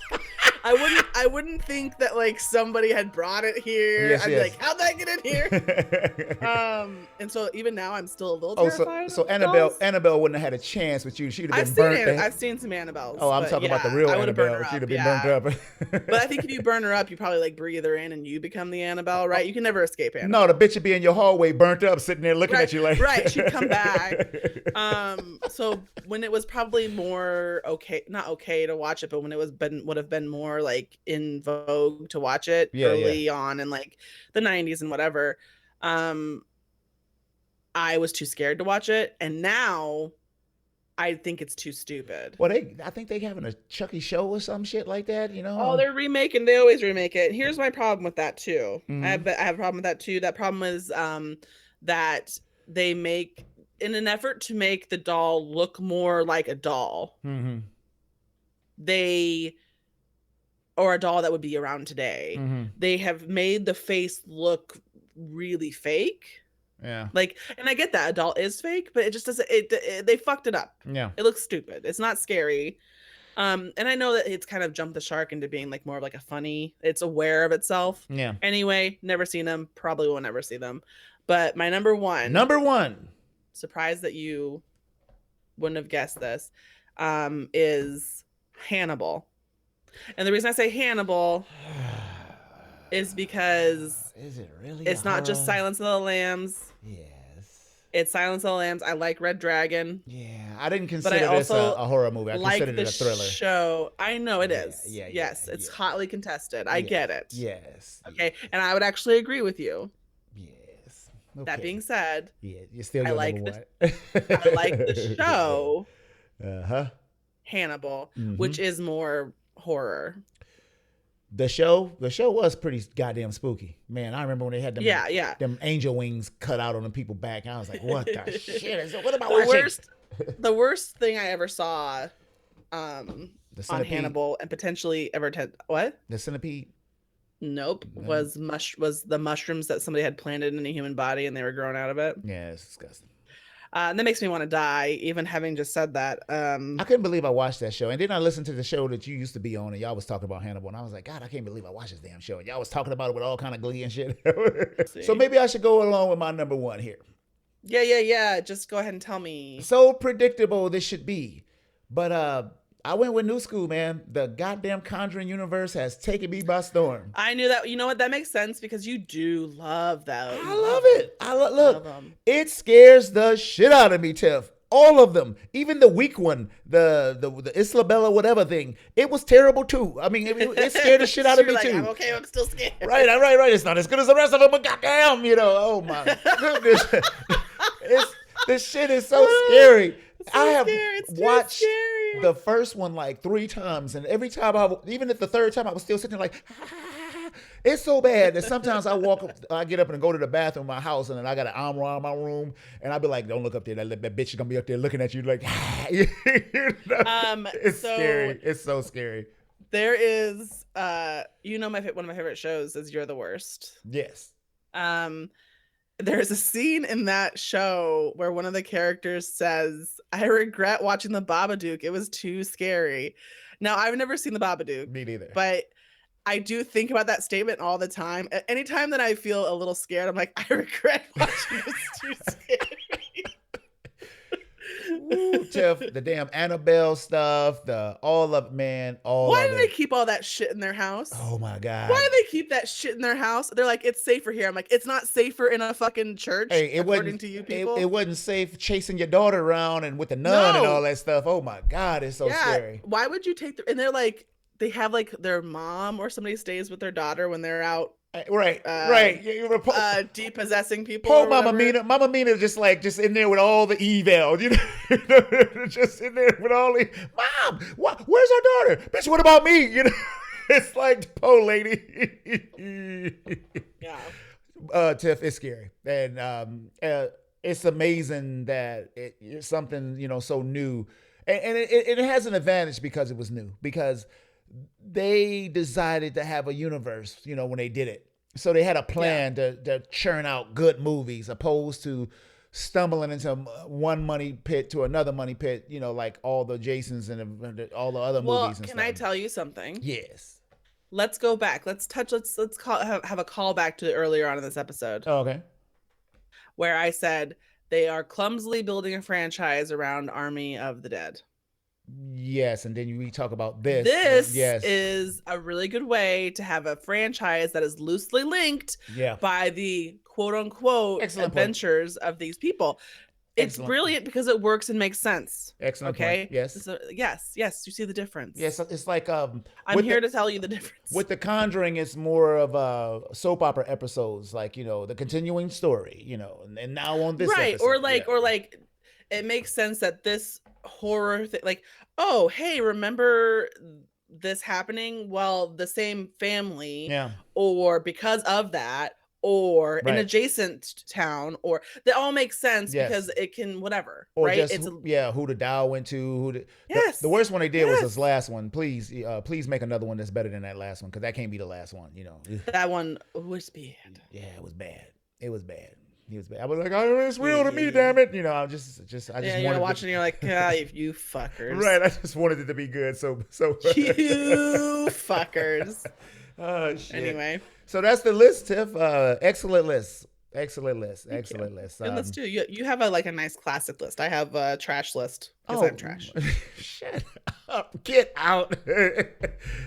I wouldn't think that like somebody had brought it here. Yes, I'd be yes. like, how'd that get in here? And so even now I'm still a little Oh, terrified. so of dolls. Annabelle wouldn't have had a chance with you. She'd have I've been seen burnt. I've seen some Annabelles. Oh, I'm but talking about the yeah, real I would've burned Annabelle. her She'd up, have been yeah. burnt up. But I think if you burn her up, you probably like breathe her in and you become the Annabelle, right? You can never escape Annabelle. No, the bitch would be in your hallway, burnt up, sitting there looking at you like. Right, she'd come back. So when it was probably more not okay to watch it, but when it would have been more like in vogue to watch it early on in like the 90s and whatever, I was too scared to watch it, and now I think it's too stupid. Well, I think they having a Chucky show or some shit like that, you know? Oh, they're remaking. They always remake it. Here's my problem with that too. Mhm. I have a problem with that too. That problem is that they make, in an effort to make the doll look more like a doll, Mm-hmm. or a doll that would be around today. Mm-hmm. They have made the face look really fake. Yeah. Like, and I get that a doll is fake, but it just doesn't. They fucked it up. Yeah. It looks stupid. It's not scary. And I know that it's kind of jumped the shark into being like more of like a funny. It's aware of itself. Yeah. Anyway, never seen them. Probably will never see them. But my number one. Surprised that you wouldn't have guessed this. Is Hannibal. And the reason I say Hannibal is because is it really? It's not just Silence of the Lambs. Yes. It's Silence of the Lambs. I like Red Dragon. Yeah, I didn't consider this a horror movie. I considered it a thriller. Show. I know it is. Yeah, yes, it's hotly contested. I get it. Yes. Okay, and I would actually agree with you. Yes. Okay. That being said, yeah, you're still I like number I like the show. Hannibal, Mm-hmm. which is more horror. The show was pretty goddamn spooky. Man, I remember when they had them, them angel wings cut out on the people's back. I was like, what the shit? What am I watching? The worst thing I ever saw on Hannibal and potentially ever what? The centipede? Nope. No. Was the mushrooms that somebody had planted in a human body and they were growing out of it. Yeah, it's disgusting. And that makes me want to die, even having just said that. I couldn't believe I watched that show. And then I listened to the show that you used to be on, and y'all was talking about Hannibal. And I was like, God, I can't believe I watched this damn show. And y'all was talking about it with all kind of glee and shit. So maybe I should go along with my number one here. Yeah. Just go ahead and tell me. So predictable this should be. But I went with New School, man. The goddamn Conjuring universe has taken me by storm. I knew that. You know what? That makes sense because you do love that. I love it. Look, it scares the shit out of me, Tiff. All of them, even the weak one, the Isla Bella whatever thing, it was terrible too. I mean, it scared the shit out of me too. I'm okay, I'm still scared. Right. It's not as good as the rest of them, but goddamn, oh my goodness, this shit is so scary. I have watched the first one like 3 times, and every time even at the third time, I was still sitting there like, it's so bad that sometimes I get up and go to the bathroom in my house, and then I got an arm around my room, and I be like, don't look up there. That bitch is gonna be up there looking at you like, it's scary. It's so scary. There is, one of my favorite shows is You're the Worst. Yes. There's a scene in that show where one of the characters says, I regret watching the Babadook. It was too scary. Now, I've never seen the Babadook. Me neither. But I do think about that statement all the time. Anytime that I feel a little scared, I'm like, I regret watching this. Too scary. Ooh, Tiff, the damn Annabelle stuff, Why do they keep all that shit in their house? Oh my God. Why do they keep that shit in their house? They're like, it's safer here. I'm like, it's not safer in a fucking church. Hey, according to you people. It wasn't safe chasing your daughter around and with the nun and all that stuff. Oh my God, it's so scary. Why would you take and they're like, they have like their mom or somebody stays with their daughter when they're out. Right. Depossessing people. Poor Mama Mina just in there with all the evil, just in there with all the Mom. Where's our daughter? Bitch, what about me? It's like poor lady. Yeah. Tiff, it's scary, and it's amazing that it's something so new, and it has an advantage because it was new because they decided to have a universe, when they did it. So they had a plan to churn out good movies opposed to stumbling into one money pit to another money pit, like all the Jasons and all the other movies and stuff. Can I tell you something? Yes. let's go back. Let's have a callback to earlier on in this episode Oh, okay. where I said they are clumsily building a franchise around Army of the Dead. Yes, and then we talk about this. This Yes. is a really good way to have a franchise that is loosely linked Yeah. by the quote unquote Excellent point. adventures of these people. It's Excellent. brilliant because it works and makes sense. Excellent Okay. point. Yes. So, yes. You see the difference. Yes. It's like I'm with here the, to tell you the difference. with The Conjuring, it's more of soap opera episodes, like the continuing story, and now on this right, episode. or like it makes sense that this horror thing, like, oh hey, remember this happening? Well, the same family, Yeah. or because of that, or an Right. adjacent town, or that all makes sense Yes. because it can whatever, Or right? just It's who the Dow went to. Yes. The worst one they did was Yes. this last one. Please, please make another one that's better than that last one, because that can't be the last one. that one was bad. Yeah, it was bad. It was bad. He was bad. I was like, oh, it's real to me, damn it. I just Yeah, wanted you're watching, and you're like, ah, you fuckers. Right, I just wanted it to be good. So You fuckers. Oh shit. Anyway. So that's the list, Tiff. Excellent list. Excellent list. Excellent list. Good list too. You have a nice classic list. I have a trash list because I'm trash. Shut up. Get out.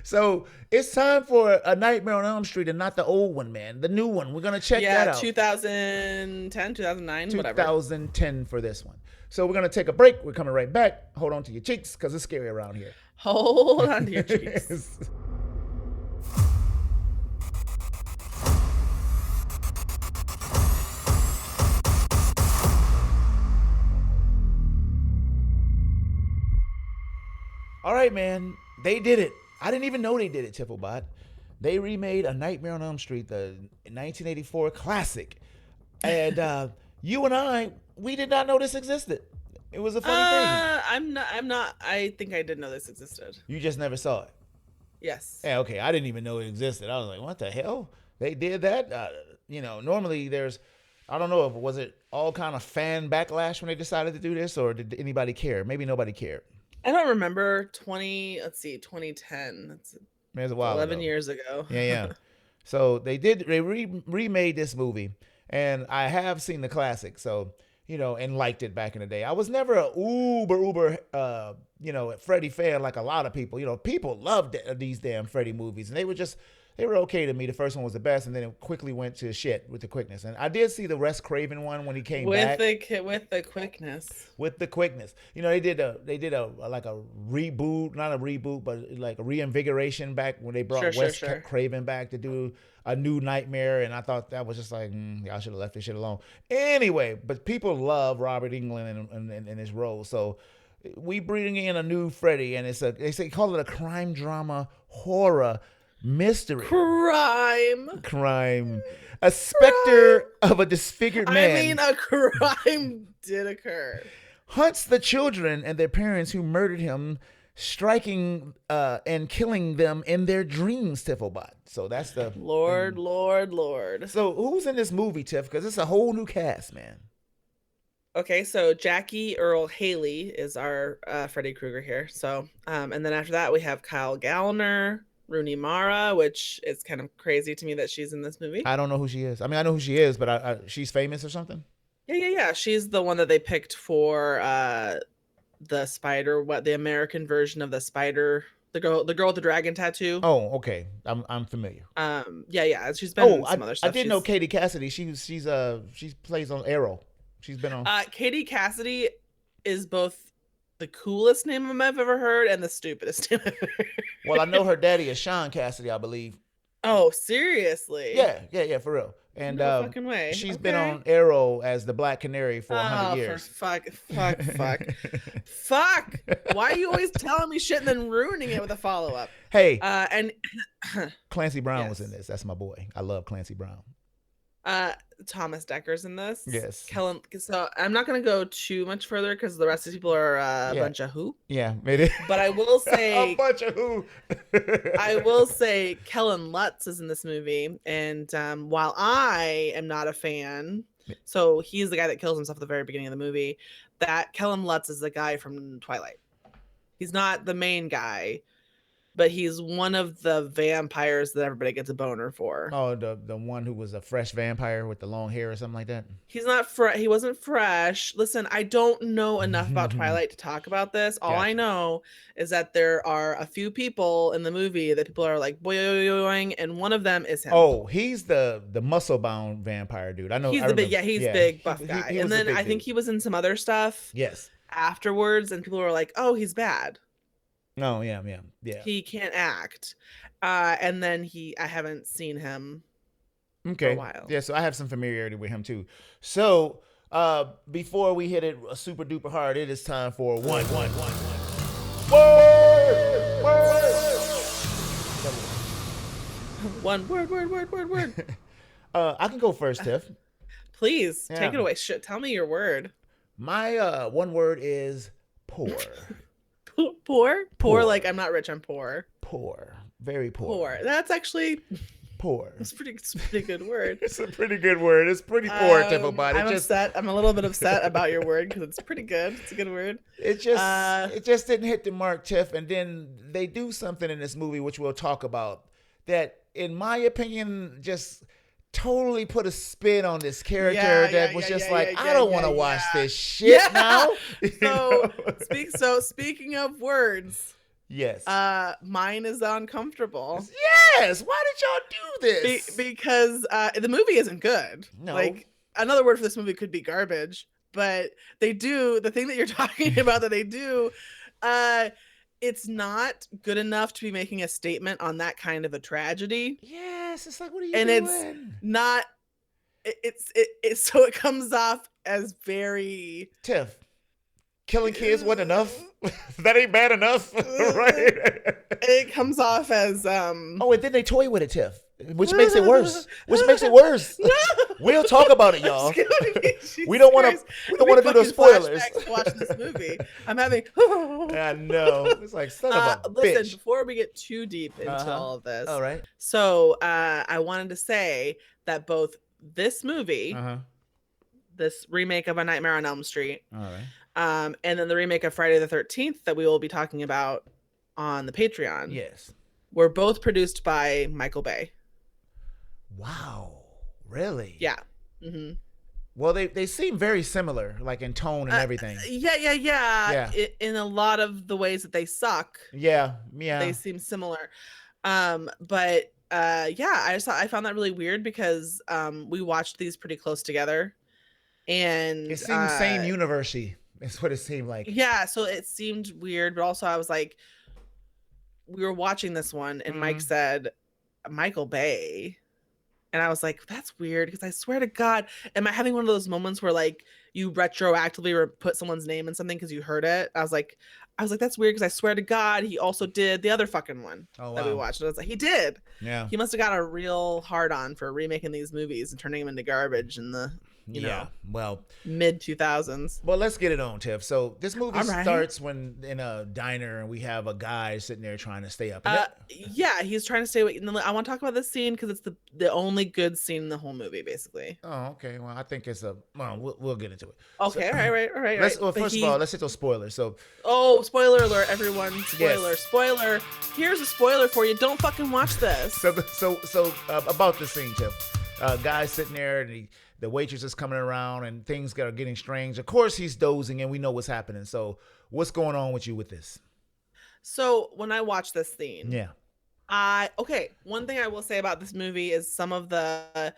So it's time for A Nightmare on Elm Street, and not the old one, man. The new one. We're gonna check that out. 2010, 2009, whatever. 2010 for this one. So we're gonna take a break. We're coming right back. Hold on to your cheeks, because it's scary around here. Hold on to your cheeks. All right, man. They did it. I didn't even know they did it, Tiffelbot. They remade A Nightmare on Elm Street, the 1984 classic. And you and I, we did not know this existed. It was a funny thing. I'm not. I think I did know this existed. You just never saw it. Yes. Yeah, okay. I didn't even know it existed. I was like, what the hell? They did that? Normally there's, I don't know if was it all kind of fan backlash when they decided to do this, or did anybody care? Maybe nobody cared. I don't remember 2010. That's It's a while 11 ago. years ago. Yeah. So they remade this movie, and I have seen the classic. So, and liked it back in the day. I was never a uber, Freddy fan like a lot of people. People loved these damn Freddy movies, and they were okay to me. The first one was the best, and then it quickly went to shit with the quickness. And I did see the Wes Craven one when he came back with the quickness. with the quickness. They did a like a reboot, not a reboot, but like a reinvigoration back when they brought Wes Craven back to do a new Nightmare, and I thought that was just like, y'all should have left this shit alone. Anyway, but people love Robert Englund in his role, so we bring in a new Freddy, and they call it a crime drama horror mystery. Crime. A specter of a disfigured man. I mean, a crime did occur. Hunts the children and their parents who murdered him, striking and killing them in their dreams, Tiffelbot. So that's the Lord. So who's in this movie, Tiff? Because it's a whole new cast, man. Okay, so Jackie Earle Haley is our Freddy Krueger here. So, and then after that we have Kyle Gallner, Rooney Mara, which is kind of crazy to me that she's in this movie. I don't know who she is. I mean, I know who she is, but she's famous or something? Yeah. She's the one that they picked for the spider, the American version of the spider, the girl with the dragon tattoo. Oh, okay. I'm familiar. Yeah. She's been in some other stuff. I did know Katie Cassidy. She plays on Arrow. She's been on. Katie Cassidy is both the coolest name I've ever heard and the stupidest name I've ever heard. Well, I know her daddy is Sean Cassidy, I believe. Oh, seriously? Yeah, for real. And no fucking way. She's been on Arrow as the Black Canary for 100 years. Fuck. Fuck. Why are you always telling me shit and then ruining it with a follow-up? Hey. And Clancy Brown was in this. That's my boy. I love Clancy Brown. Thomas Decker's in this. Yes. Kellen. So I'm not going to go too much further because the rest of the people are a bunch of who. Yeah, maybe. But I will say a bunch of who. I will say Kellen Lutz is in this movie, and while I am not a fan, so he's the guy that kills himself at the very beginning of the movie. That Kellen Lutz is the guy from Twilight. He's not the main guy, but he's one of the vampires that everybody gets a boner for. Oh, the one who was a fresh vampire with the long hair or something like that. He's not he wasn't fresh. Listen, I don't know enough about Twilight to talk about this. All I Gotcha. know is that there are a few people in the movie that people are like boing, and one of them is him. Oh, he's the muscle bound vampire dude. I know. He's I the big, remember. he's big buff guy. he and was the then big I think dude. he was in some other stuff Yes. afterwards, and people were like, "Oh, he's bad. No. Yeah. He can't act." And then I haven't seen him Okay. for a while. Yeah. So I have some familiarity with him too. So before we hit it super duper hard, it is time for one Word. I can go first, Tiff. Please Yeah. take it away. Tell me your word. My one word is poor. Poor. Like I'm not rich. I'm poor. Poor. Very poor. Poor. That's actually Poor. it's a pretty good word. It's a pretty good word. It's pretty poor, Tiffany. I'm upset. I'm a little bit upset about your word because it's pretty good. It's a good word. It just didn't hit the mark, Tiff. And then they do something in this movie, which we'll talk about, that, in my opinion, just totally put a spin on this character I don't want to watch this shit now. Speaking of words, Yes. mine is uncomfortable. Yes. Why did y'all do this? Because the movie isn't good. No. Like, another word for this movie could be garbage, but they do the thing that you're talking about that they do. It's not good enough to be making a statement on that kind of a tragedy. Yes. It's like, what are you And doing? it's not. So it comes off as very Tiff. Killing kids wasn't enough. That ain't bad enough, right? It comes off as Oh, and then they toy with it, Tiff, which makes it worse. We'll talk about it, y'all. We don't want to do those spoilers. Watching this movie, I'm having. I know. It's like, son of a listen, bitch. before we get too deep into all of this, All right. so I wanted to say that both this movie, this remake of A Nightmare on Elm Street, All right. and then the remake of Friday the 13th that we will be talking about on the Patreon, Yes. were both produced by Michael Bay. Wow. Really? Yeah. Mm-hmm. Well, they seem very similar, like in tone and everything. Yeah. In a lot of the ways that they suck. Yeah. They seem similar. But I found that really weird because we watched these pretty close together, and It seemed same university. That's what it seemed like. Yeah, so it seemed weird, but also I was like, we were watching this one, and Mike said Michael Bay, and I was like, that's weird, because I swear to God, am I having one of those moments where like you retroactively put someone's name in something because you heard it? I was like, that's weird, because I swear to God, he also did the other fucking one that we watched. And I was like, he did. Yeah. He must have got a real hard on for remaking these movies and turning them into garbage in the mid 2000s. Well, let's get it on, Tiff. So this movie All right. starts when in a diner, and we have a guy sitting there trying to stay up. Yeah, he's trying to stay awake. I want to talk about this scene because it's the only good scene in the whole movie, basically. Oh, okay. Well, I think it's we'll get into it. Okay, So, all right. Well, first of all, let's hit those spoilers. So, spoiler alert, everyone! Spoiler, Yes. spoiler. Here's a spoiler for you. Don't fucking watch this. So about the scene, Tiff. Guy's sitting there, and the waitress is coming around, and things are getting strange. Of course, he's dozing, and we know what's happening. So, what's going on with you with this? So when I watched this scene, Yeah. one thing I will say about this movie is some of the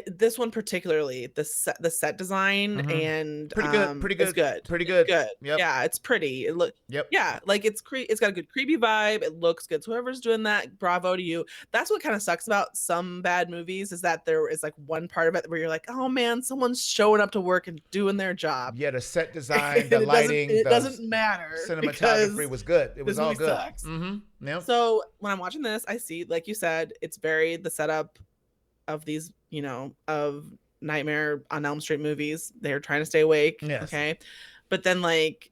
this one particularly, the set design and Pretty good. it's good. Pretty good. Good. Yep. Yeah, it's pretty. It look. Yep. Yeah, like it's got a good creepy vibe. It looks good. So whoever's doing that, bravo to you. That's what kind of sucks about some bad movies, is that there is like one part of it where you're like, oh man, someone's showing up to work and doing their job. Yeah, the set design, the lighting, it doesn't matter. Cinematography was good. It was this all movie good. sucks. Mm-hmm. Yep. So when I'm watching this, I see, like you said, it's very the setup of these, of Nightmare on Elm Street movies. They're trying to stay awake. Yes. Okay. But then like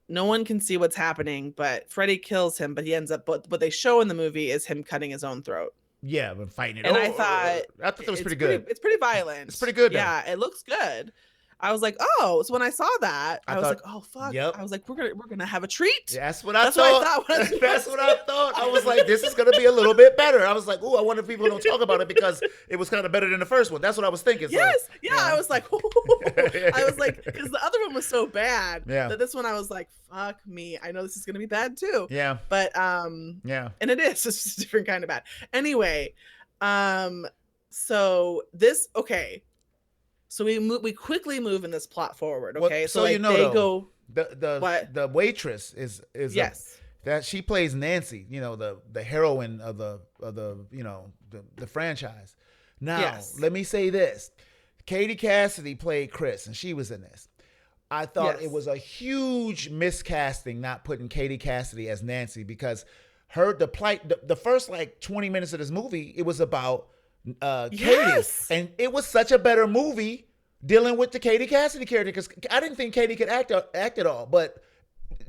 no one can see what's happening, but Freddy kills him, but he ends up, but what they show in the movie is him cutting his own throat. Yeah, when fighting it. And I thought that was pretty good. It's pretty violent. It's pretty good, though. Yeah, it looks good. I was like, oh, so when I saw that, I I was thought, like, oh fuck. yep. I was like, we're gonna have a treat. That's what I That's thought. what I thought when I saw That's what I it. thought. I was like, this is gonna be a little bit better. I was like, oh, I wonder if people don't talk about it because it was kind of better than the first one. That's what I was thinking. So, Yes, yeah. yeah. I was like, I was like, because the other one was so bad Yeah. that this one I was like, fuck me. I know this is gonna be bad too. Yeah. But Yeah. and it is. It's just a different kind of bad. Anyway, so this okay. So we quickly move in this plot forward. Well, Okay, so like you know, they though, go. What? the waitress is Yes. that she plays Nancy, you know, the heroine of the you know the franchise. Now, Yes. let me say this: Katie Cassidy played Chris, and she was in this. I thought Yes. it was a huge miscasting not putting Katie Cassidy as Nancy because the first like 20 minutes of this movie, it was about Yes. Katie, and it was such a better movie dealing with the Katie Cassidy character because I didn't think Katie could act at all, but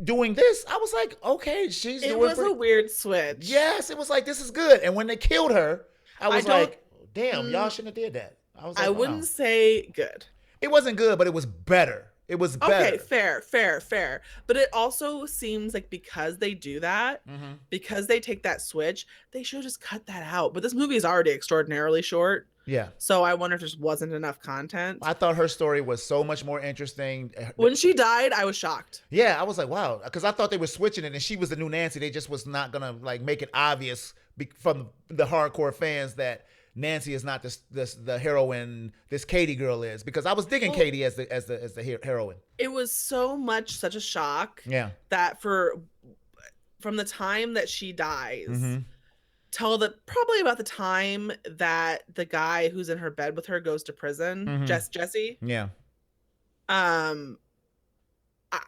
doing this, I was like, okay, she's It doing was pretty. a weird switch. Yes, it was like this is good. And when they killed her, I was don't- like, damn, y'all shouldn't have did that. I was like, I wow. wouldn't say good. It wasn't good, but it was better. It was better. Okay, fair. But it also seems like because they do that, Mhm. because they take that switch, they should just cut that out. But this movie is already extraordinarily short. Yeah. So I wonder if there just wasn't enough content. I thought her story was so much more interesting. When she died, I was shocked. Yeah, I was like, wow, because I thought they were switching it, and she was the new Nancy. They just was not gonna like make it obvious from the hardcore fans that Nancy is not the heroine this Katie girl is. Because I was digging Katie as the heroine. It was such a shock Yeah. that from the time that she dies Mhm. till probably about the time that the guy who's in her bed with her goes to prison, Mhm. Jesse. Yeah.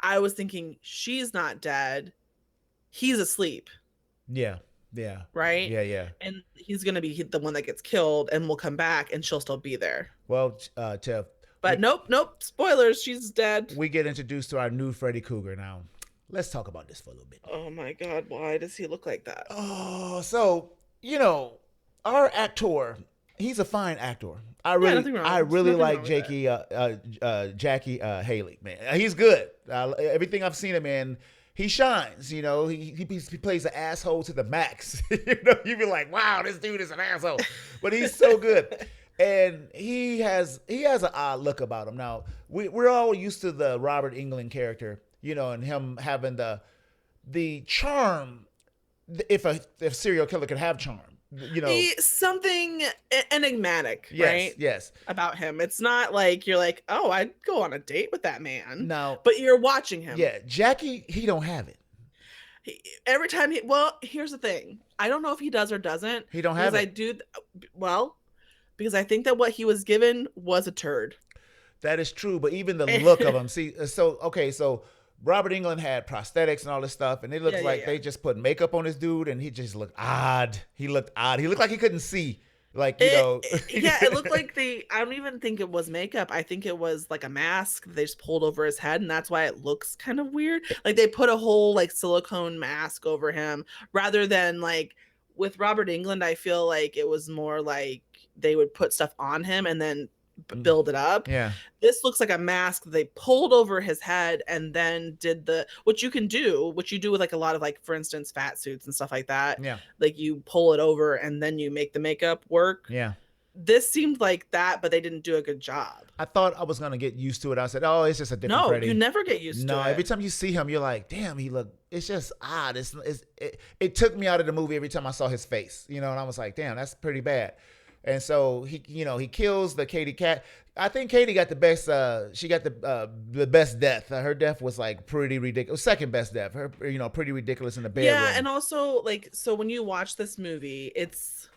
I was thinking she's not dead, he's asleep, Yeah. Yeah. right? Yeah. And he's gonna be the one that gets killed, and will come back, and she'll still be there. Well, Tiff, But nope, spoilers, she's dead. we get introduced to our new Freddy Krueger now. Let's talk about this for a little bit. Oh my god, why does he look like that? Oh, so you know, our actor, he's a fine actor. nothing wrong. I really Nothing like wrong with Jackie Haley, man. He's good. Everything I've seen him in, he shines. You know, he plays an asshole to the max. You know, you be like, wow, this dude is an asshole, but he's so good. And he has an odd look about him. Now we're all used to the Robert Englund character, you know, and him having the charm. If a serial killer could have charm, you know, Something enigmatic, yes, right? yes. About him. It's not like you're like, oh, I'd go on a date with that man. Now, But you're watching him. yeah, Jackie, he don't have it. Every time well, here's the thing. I don't know if he does or doesn't. He don't have because it. I do. Well, because I think that what he was given was a turd. That is true, but even the look of him. See, so Robert Englund had prosthetics and all this stuff, and it looks like they just put makeup on this dude, and he just looked odd. He looked odd. He looked like he couldn't see. Like, you know. Yeah, it looked like I don't even think it was makeup. I think it was like a mask that they just pulled over his head, and that's why it looks kind of weird. Like they put a whole like silicone mask over him rather than like with Robert Englund. I feel like it was more like they would put stuff on him and then build it up. Yeah. This looks like a mask that they pulled over his head and then did what you do with like a lot of like, for instance, fat suits and stuff like that. Yeah. Like you pull it over and then you make the makeup work. Yeah. This seemed like that, but they didn't do a good job. I thought I was gonna get used to it. I said, "Oh, it's just a different No, Freddy." you never get used to it. No, every time you see him, you're like, "Damn, it's just odd." It took me out of the movie every time I saw his face, you know, and I was like, "Damn, that's pretty bad." And so he kills the Katie cat. I think Katie got the best. She got the best death. Her death was like pretty ridiculous. Second best death. Her, pretty ridiculous in the bedroom. Yeah, and also like so when you watch this movie, it's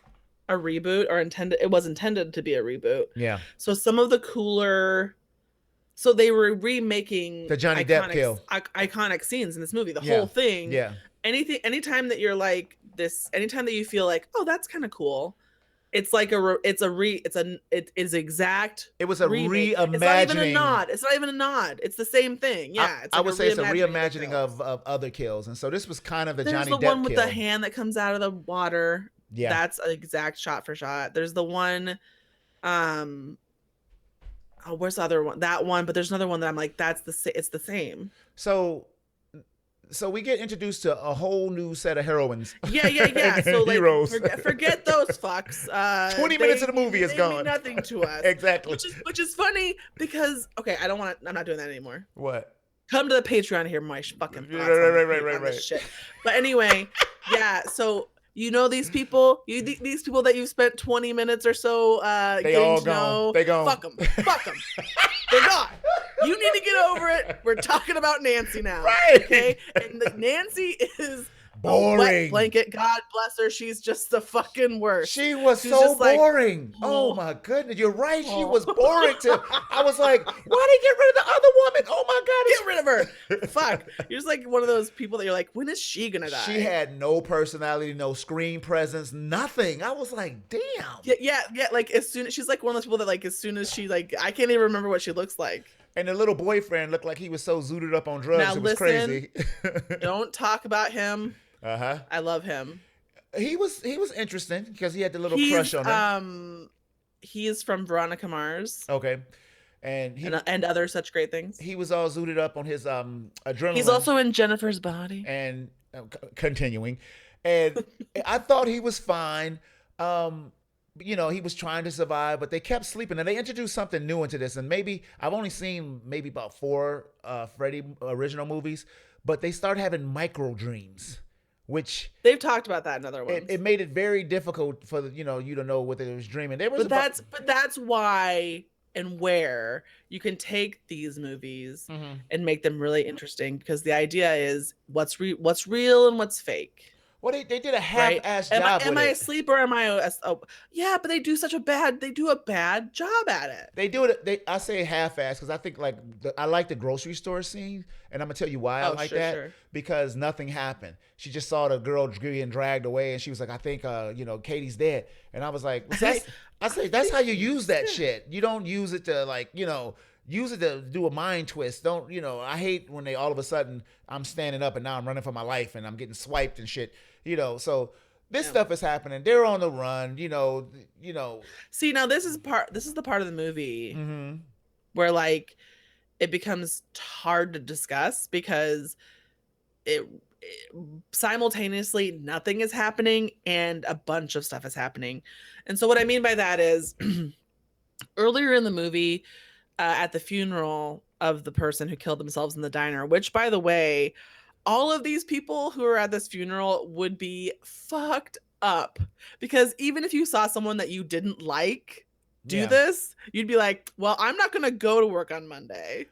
a reboot or it was intended to be a reboot. Yeah. So some of the cooler. So they were remaking the Johnny Depp kill, iconic scenes in this movie. The Yeah. whole thing. Yeah. Anytime that you're like this, anytime that you feel like, oh, that's kind of cool. It's like it is exact. It was a remake. reimagining. It's not even a nod. It's not even a nod. It's the same thing. Yeah. I would say it's a reimagining reimagining of other kills, and so this was kind of the There's Johnny the Depp one with kill. the hand that comes out of the water. Yeah. That's an exact shot for shot. There's the one, oh Oh, where's the other one? That one, but there's another one that I'm like, it's the same. So so we get introduced to a whole new set of heroines. Yeah. So and like, heroes. forget those fucks. 20 minutes of the movie is they gone. mean nothing to us. Exactly. Which is funny because okay, I'm not doing that anymore. What? Come to the Patreon to hear my fucking thoughts on this Right. shit. But anyway, yeah. So you know these people, these people that you've spent 20 minutes or so They getting all to gone. know. They gone. Fuck them. They're gone. You need to get over it. We're talking about Nancy now. Right. Okay. And Nancy is a Boring. wet blanket. God bless her. She's just the fucking worst. She was She's so just like, boring. oh. Oh my goodness. You're right. She Oh. was boring to I was like, why they get rid of the other woman? Oh my god. Get rid of her. Fuck. You're just like one of those people that you're like, when is she gonna die? She had no personality, no screen presence, nothing. I was like, damn. Yeah. Like as soon as she's like one of those people that like as soon as she like I can't even remember what she looks like. And the little boyfriend looked like he was so zooted up on drugs. Now It was listen, crazy. Don't talk about him. Uh-huh. I love him. He was interesting because he had the little crush on her. He is from Veronica Mars. Okay. And And other such great things. he was all zooted up on his adrenaline. He's also in Jennifer's Body. And continuing. And I thought he was fine. You know, he was trying to survive, but they kept sleeping. And they introduced something new into this. And maybe I've only seen maybe about 4 Freddy original movies, but they started having micro dreams, which they've talked about that in other ones. it made it very difficult for you to know whether it was dreaming. There was but that's why and where you can take these movies and make them really interesting because the idea is what's real and what's fake. Well, they did a half-ass job with it. Am I asleep or am I? Yeah, but they do a bad job at it. They do it. I say half-ass because I think I like the grocery store scene, and I'm gonna tell you why I like that. Sure. Because nothing happened. She just saw the girl getting dragged away, and she was like, "I think, Katie's dead." And I was like, "That's how you use that shit. You don't use it to use it to do a mind twist. Don't I hate when they all of a sudden I'm standing up and now I'm running for my life and I'm getting swiped and shit. So this stuff is happening. They're on the run. See, now this is the part of the movie where like it becomes hard to discuss because it simultaneously nothing is happening and a bunch of stuff is happening. And so what I mean by that is earlier in the movie, at the funeral of the person who killed themselves in the diner, which by the way, all of these people who are at this funeral would be fucked up because even if you saw someone that you didn't like do this, you'd be like, well, I'm not going to go to work on Monday.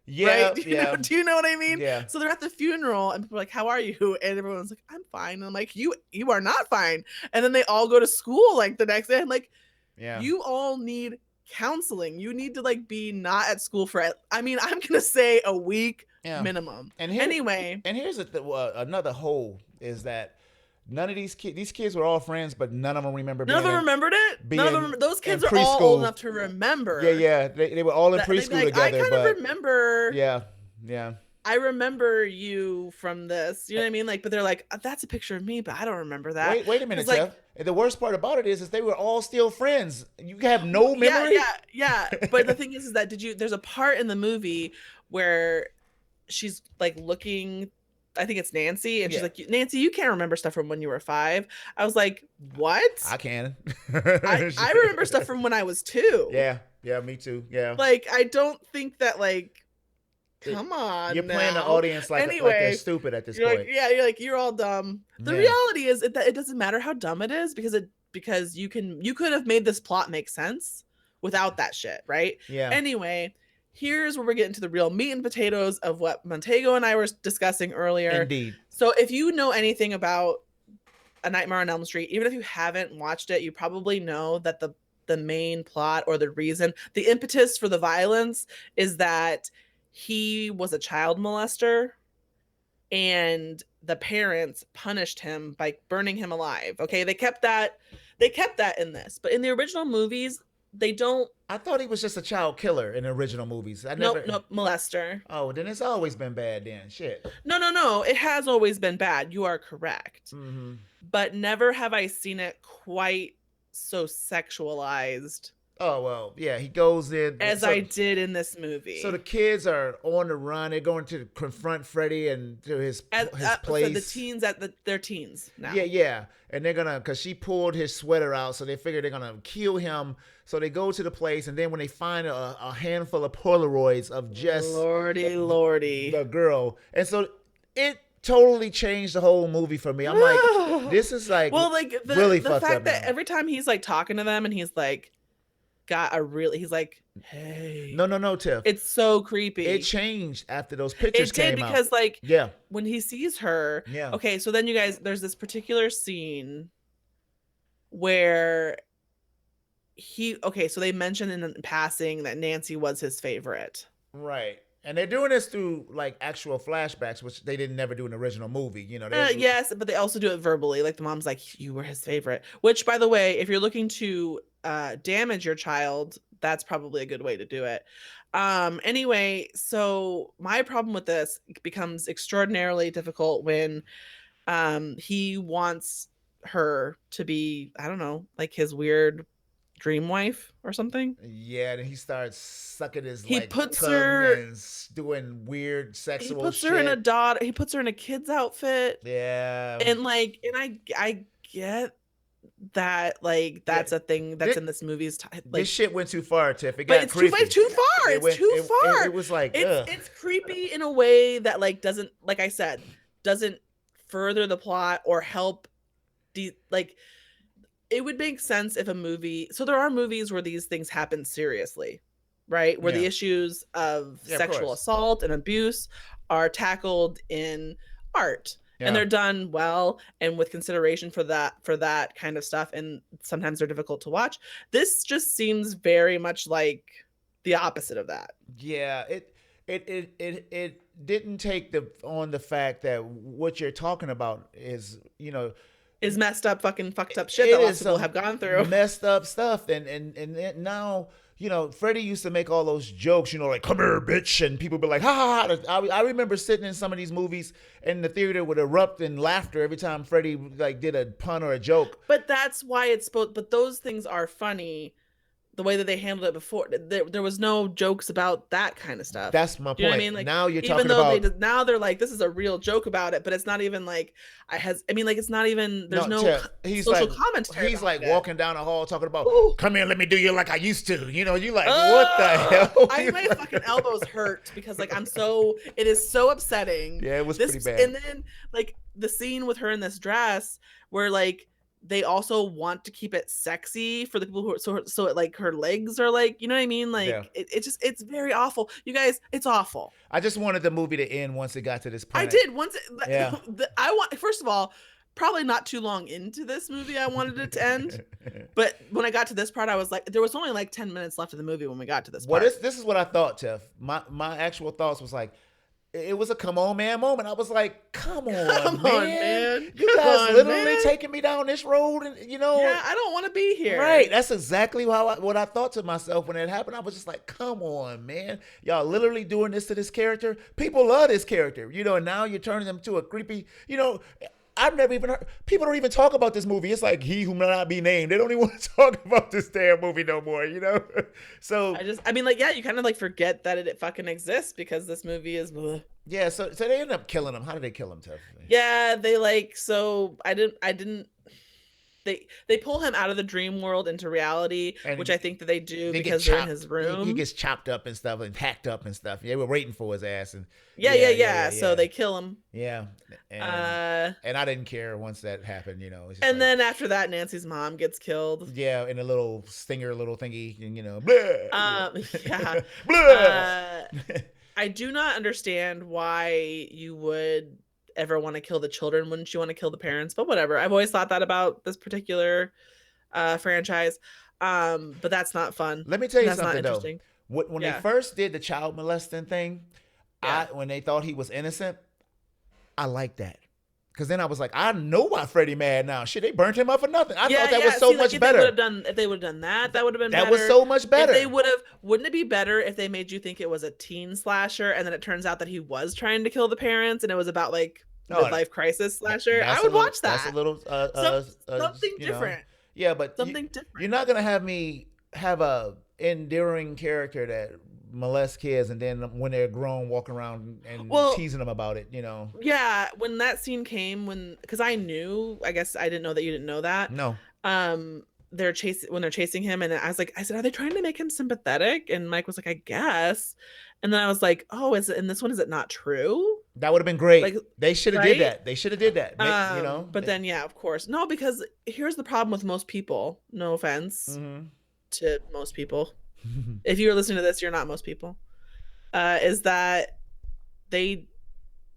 Yeah. Right? Do you know what I mean? Yeah. So they're at the funeral and people are like, how are you? And everyone's like, I'm fine. And I'm like, you are not fine. And then they all go to school like the next day. I'm like, you all need counseling. You need to be not at school for I'm gonna say a week minimum. And here's another hole is that none of these kids were all friends, but none of them remember. None of them remembered it. Those kids are all old enough to remember. Yeah. They were all in preschool together. I kind of remember. Yeah. I remember you from this. You know what I mean? But they're like, that's a picture of me, but I don't remember that. Wait a minute, Jeff. The worst part about it is they were all still friends. You have no memory. Yeah. But the thing is that there's a part in the movie where she's looking, I think it's Nancy, and she's like, Nancy, you can't remember stuff from when you were 5. I was like, what? I can. I remember stuff from when I was 2. Yeah, me too. Yeah. I don't think that come on. You're playing the audience like they're stupid at this point. You're all dumb. The reality is that it doesn't matter how dumb it is because you could have made this plot make sense without that shit, right? Yeah. Anyway, here's where we're getting to the real meat and potatoes of what Montego and I were discussing earlier. Indeed. So if you know anything about A Nightmare on Elm Street, even if you haven't watched it, you probably know that the main plot or the reason, the impetus for the violence is that he was a child molester and the parents punished him by burning him alive. Okay, they kept that in this, but in the original movies they don't. I thought he was just a child killer in the original movies. Nope, molester. Oh, then it's always been bad then. Shit. No, it has always been bad. You are correct. But never have I seen it quite so sexualized Oh well, yeah. He goes in as I did in this movie. So the kids are on the run. They're going to confront Freddy and to his place. So the teens they're teens now. Yeah, and they're gonna because she pulled his sweater out, so they figure they're gonna kill him. So they go to the place, and then when they find a handful of Polaroids of just lordy the girl, and so it totally changed the whole movie for me. I'm like, this is like really the fucked fact up that now. every time he's like talking to them and he's like he's like, hey, no, Tiff. It's so creepy. It changed after those pictures came out. It did because like yeah, when he sees her. Yeah. Okay, so then you guys, there's this particular scene where so they mentioned in passing that Nancy was his favorite. Right. And they're doing this through like actual flashbacks, which they didn't never do in the original movie. You know. Yes, but they also do it verbally. Like the mom's like, "You were his favorite." Which, by the way, if you're looking to damage your child, that's probably a good way to do it. Anyway, so my problem with this becomes extraordinarily difficult when he wants her to be, I don't know, like his weird dream wife or something. Yeah, and he starts sucking his he like puts tongue her and doing weird sexual he puts shit. her in he puts her in a kid's outfit. Yeah. And like, and I get that like that's a thing that's in this movie's like this shit went too far, Tiff. It got creepy. It's too far. It's too far. It was like it's creepy in a way that like doesn't, like I said, doesn't further the plot or help like it would make sense if a movie, so there are movies where these things happen seriously, right? Where the issues of sexual assault and abuse are tackled in art. Yeah. And they're done well and with consideration for that kind of stuff. And sometimes they're difficult to watch. This just seems very much like the opposite of that. Yeah, it didn't take on the fact that what you're talking about is, you know, is messed up fucked up shit that lots of people have gone through. Messed up stuff. And now, you know, Freddy used to make all those jokes, you know, like, come here, bitch. And people be like, ha, ha, ha. I remember sitting in some of these movies and the theater would erupt in laughter every time Freddy like did a pun or a joke. But that's why but those things are funny. The way that they handled it before, there was no jokes about that kind of stuff. That's my point. You know what I mean? Like, now you're talking about now they're like, this is a real joke about it, but it's not even like it's not even, there's social commentary. He's like walking down the hall talking about, come here, let me do you like I used to. You know, you like, what the hell? My fucking elbows hurt because like it is so upsetting. Yeah, it was pretty bad. And then like the scene with her in this dress where like they also want to keep it sexy for the people who are so it like her legs are like, you know what I mean? Like it's very awful. You guys, it's awful. I just wanted the movie to end once it got to this point. I did first of all, probably not too long into this movie I wanted it to end. But when I got to this part, I was like, there was only like 10 minutes left of the movie when we got to this part. Well, this is what I thought, Tiff. My actual thoughts was like, it was a come on man moment. I was like, come on, man. You guys literally taking me down this road, and you know. Yeah, I don't want to be here. Right. That's exactly what I thought to myself when it happened. I was just like, come on, man. Y'all literally doing this to this character. People love this character, you know, and now you're turning them to a creepy, you know. I've never even heard, people don't even talk about this movie. It's like He Who May Not Be Named. They don't even want to talk about this damn movie no more, you know? So you kind of like forget that it fucking exists because this movie is bleh. Yeah, so they end up killing him. How did they kill him, Tiff? Yeah, they like, so I didn't they pull him out of the dream world into reality, which I think that they do because they're in his room. He gets chopped up and stuff and hacked up and stuff. Yeah, we're waiting for his ass. And yeah. So they kill him. Yeah. And I didn't care once that happened, you know. And then after that, Nancy's mom gets killed. Yeah, in a little stinger little thingy, you know. Blah. Yeah. Blah. I do not understand why you would ever want to kill the children. Wouldn't you want to kill the parents? But whatever. I've always thought that about this particular franchise. But that's not fun. Let me tell you something though. When they first did the child molesting thing, when they thought he was innocent, I liked that. Because then I was like, I know why Freddy mad now. Shit, they burnt him up for nothing. I thought that was so much better. If they would have done that, that would have been better. That was so much better. If they would have, wouldn't it be better if they made you think it was a teen slasher and then it turns out that he was trying to kill the parents and it was about like midlife crisis slasher? I would watch that. That's a little something different. Yeah, but something different. You're not gonna have me have a endearing character that molests kids, and then when they're grown, walk around and Well, teasing them about it. yeah, when that scene came, because I knew, I guess I didn't know that you didn't know that. No. They're chasing him, and I said, are they trying to make him sympathetic? And Mike was like, I guess. And then I was like, oh, is it in this one? Is it not true? That would have been great. Like, they should have right? did that. They should have did that. But then, yeah, of course, no, because here's the problem with most people. No offense to most people. If you're listening to this, you're not most people. Is that they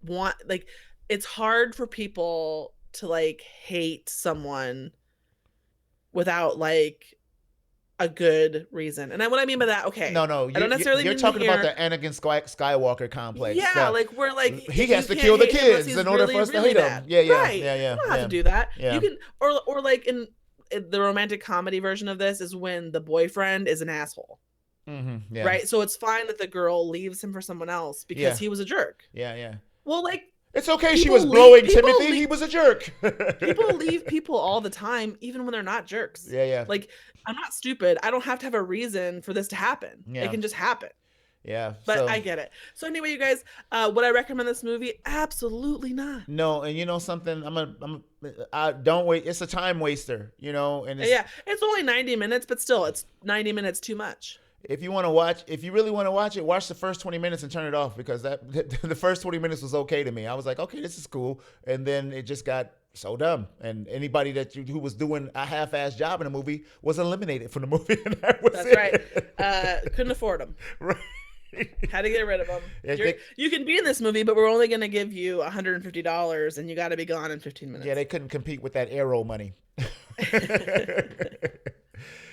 want, like, it's hard for people to like hate someone without like a good reason. And what I mean by that, okay. No, I don't necessarily you're mean talking here, about the Anakin Skywalker complex. Yeah, like we're like, he has to kill the kids in order for us to hate him. Yeah, right. yeah. You don't have to do that. Yeah. You can, or like in the romantic comedy version of this is when the boyfriend is an asshole. Yeah. Right? So it's fine that the girl leaves him for someone else because he was a jerk. Yeah. Well, like, it's okay. She was blowing Timothy. He was a jerk. People leave people all the time, even when they're not jerks. Yeah. Like, I'm not stupid. I don't have to have a reason for this to happen. Yeah. It can just happen. Yeah. But I get it. So anyway, you guys, would I recommend this movie? Absolutely not. No, and you know something? I don't wait. It's a time waster, and it's only 90 minutes, but still, it's 90 minutes too much. If you really want to watch it, watch the first 20 minutes and turn it off, because the first 20 minutes was okay to me. I was like, okay, this is cool. And then it just got so dumb. And anybody who was doing a half-assed job in the movie was eliminated from the movie. And That's right. Couldn't afford them. Right. Had to get rid of them. You can be in this movie, but we're only going to give you $150 and you got to be gone in 15 minutes. Yeah, they couldn't compete with that Arrow money.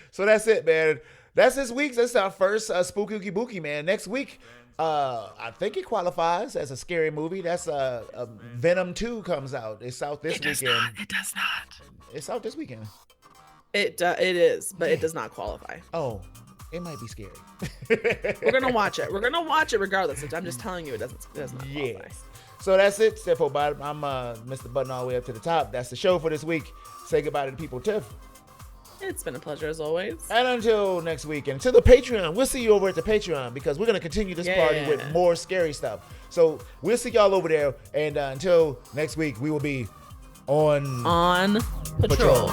So that's it, man. That's this week's. That's our first Spooky Bookie, man. Next week, I think it qualifies as a scary movie. That's Venom 2 comes out. It's out this weekend. It does not. It's out this weekend. It is, but it does not qualify. Oh, it might be scary. We're gonna watch it. We're gonna watch it regardless. I'm just telling you, it doesn't qualify. Yes. So that's it. Step for bottom. I'm Mr. Button all the way up to the top. That's the show for this week. Say goodbye to the people, Tiff. It's been a pleasure as always. And until next week, and to the Patreon, we'll see you over at the Patreon, because we're going to continue this party with more scary stuff. So we'll see y'all over there. And until next week, we will be on patrol.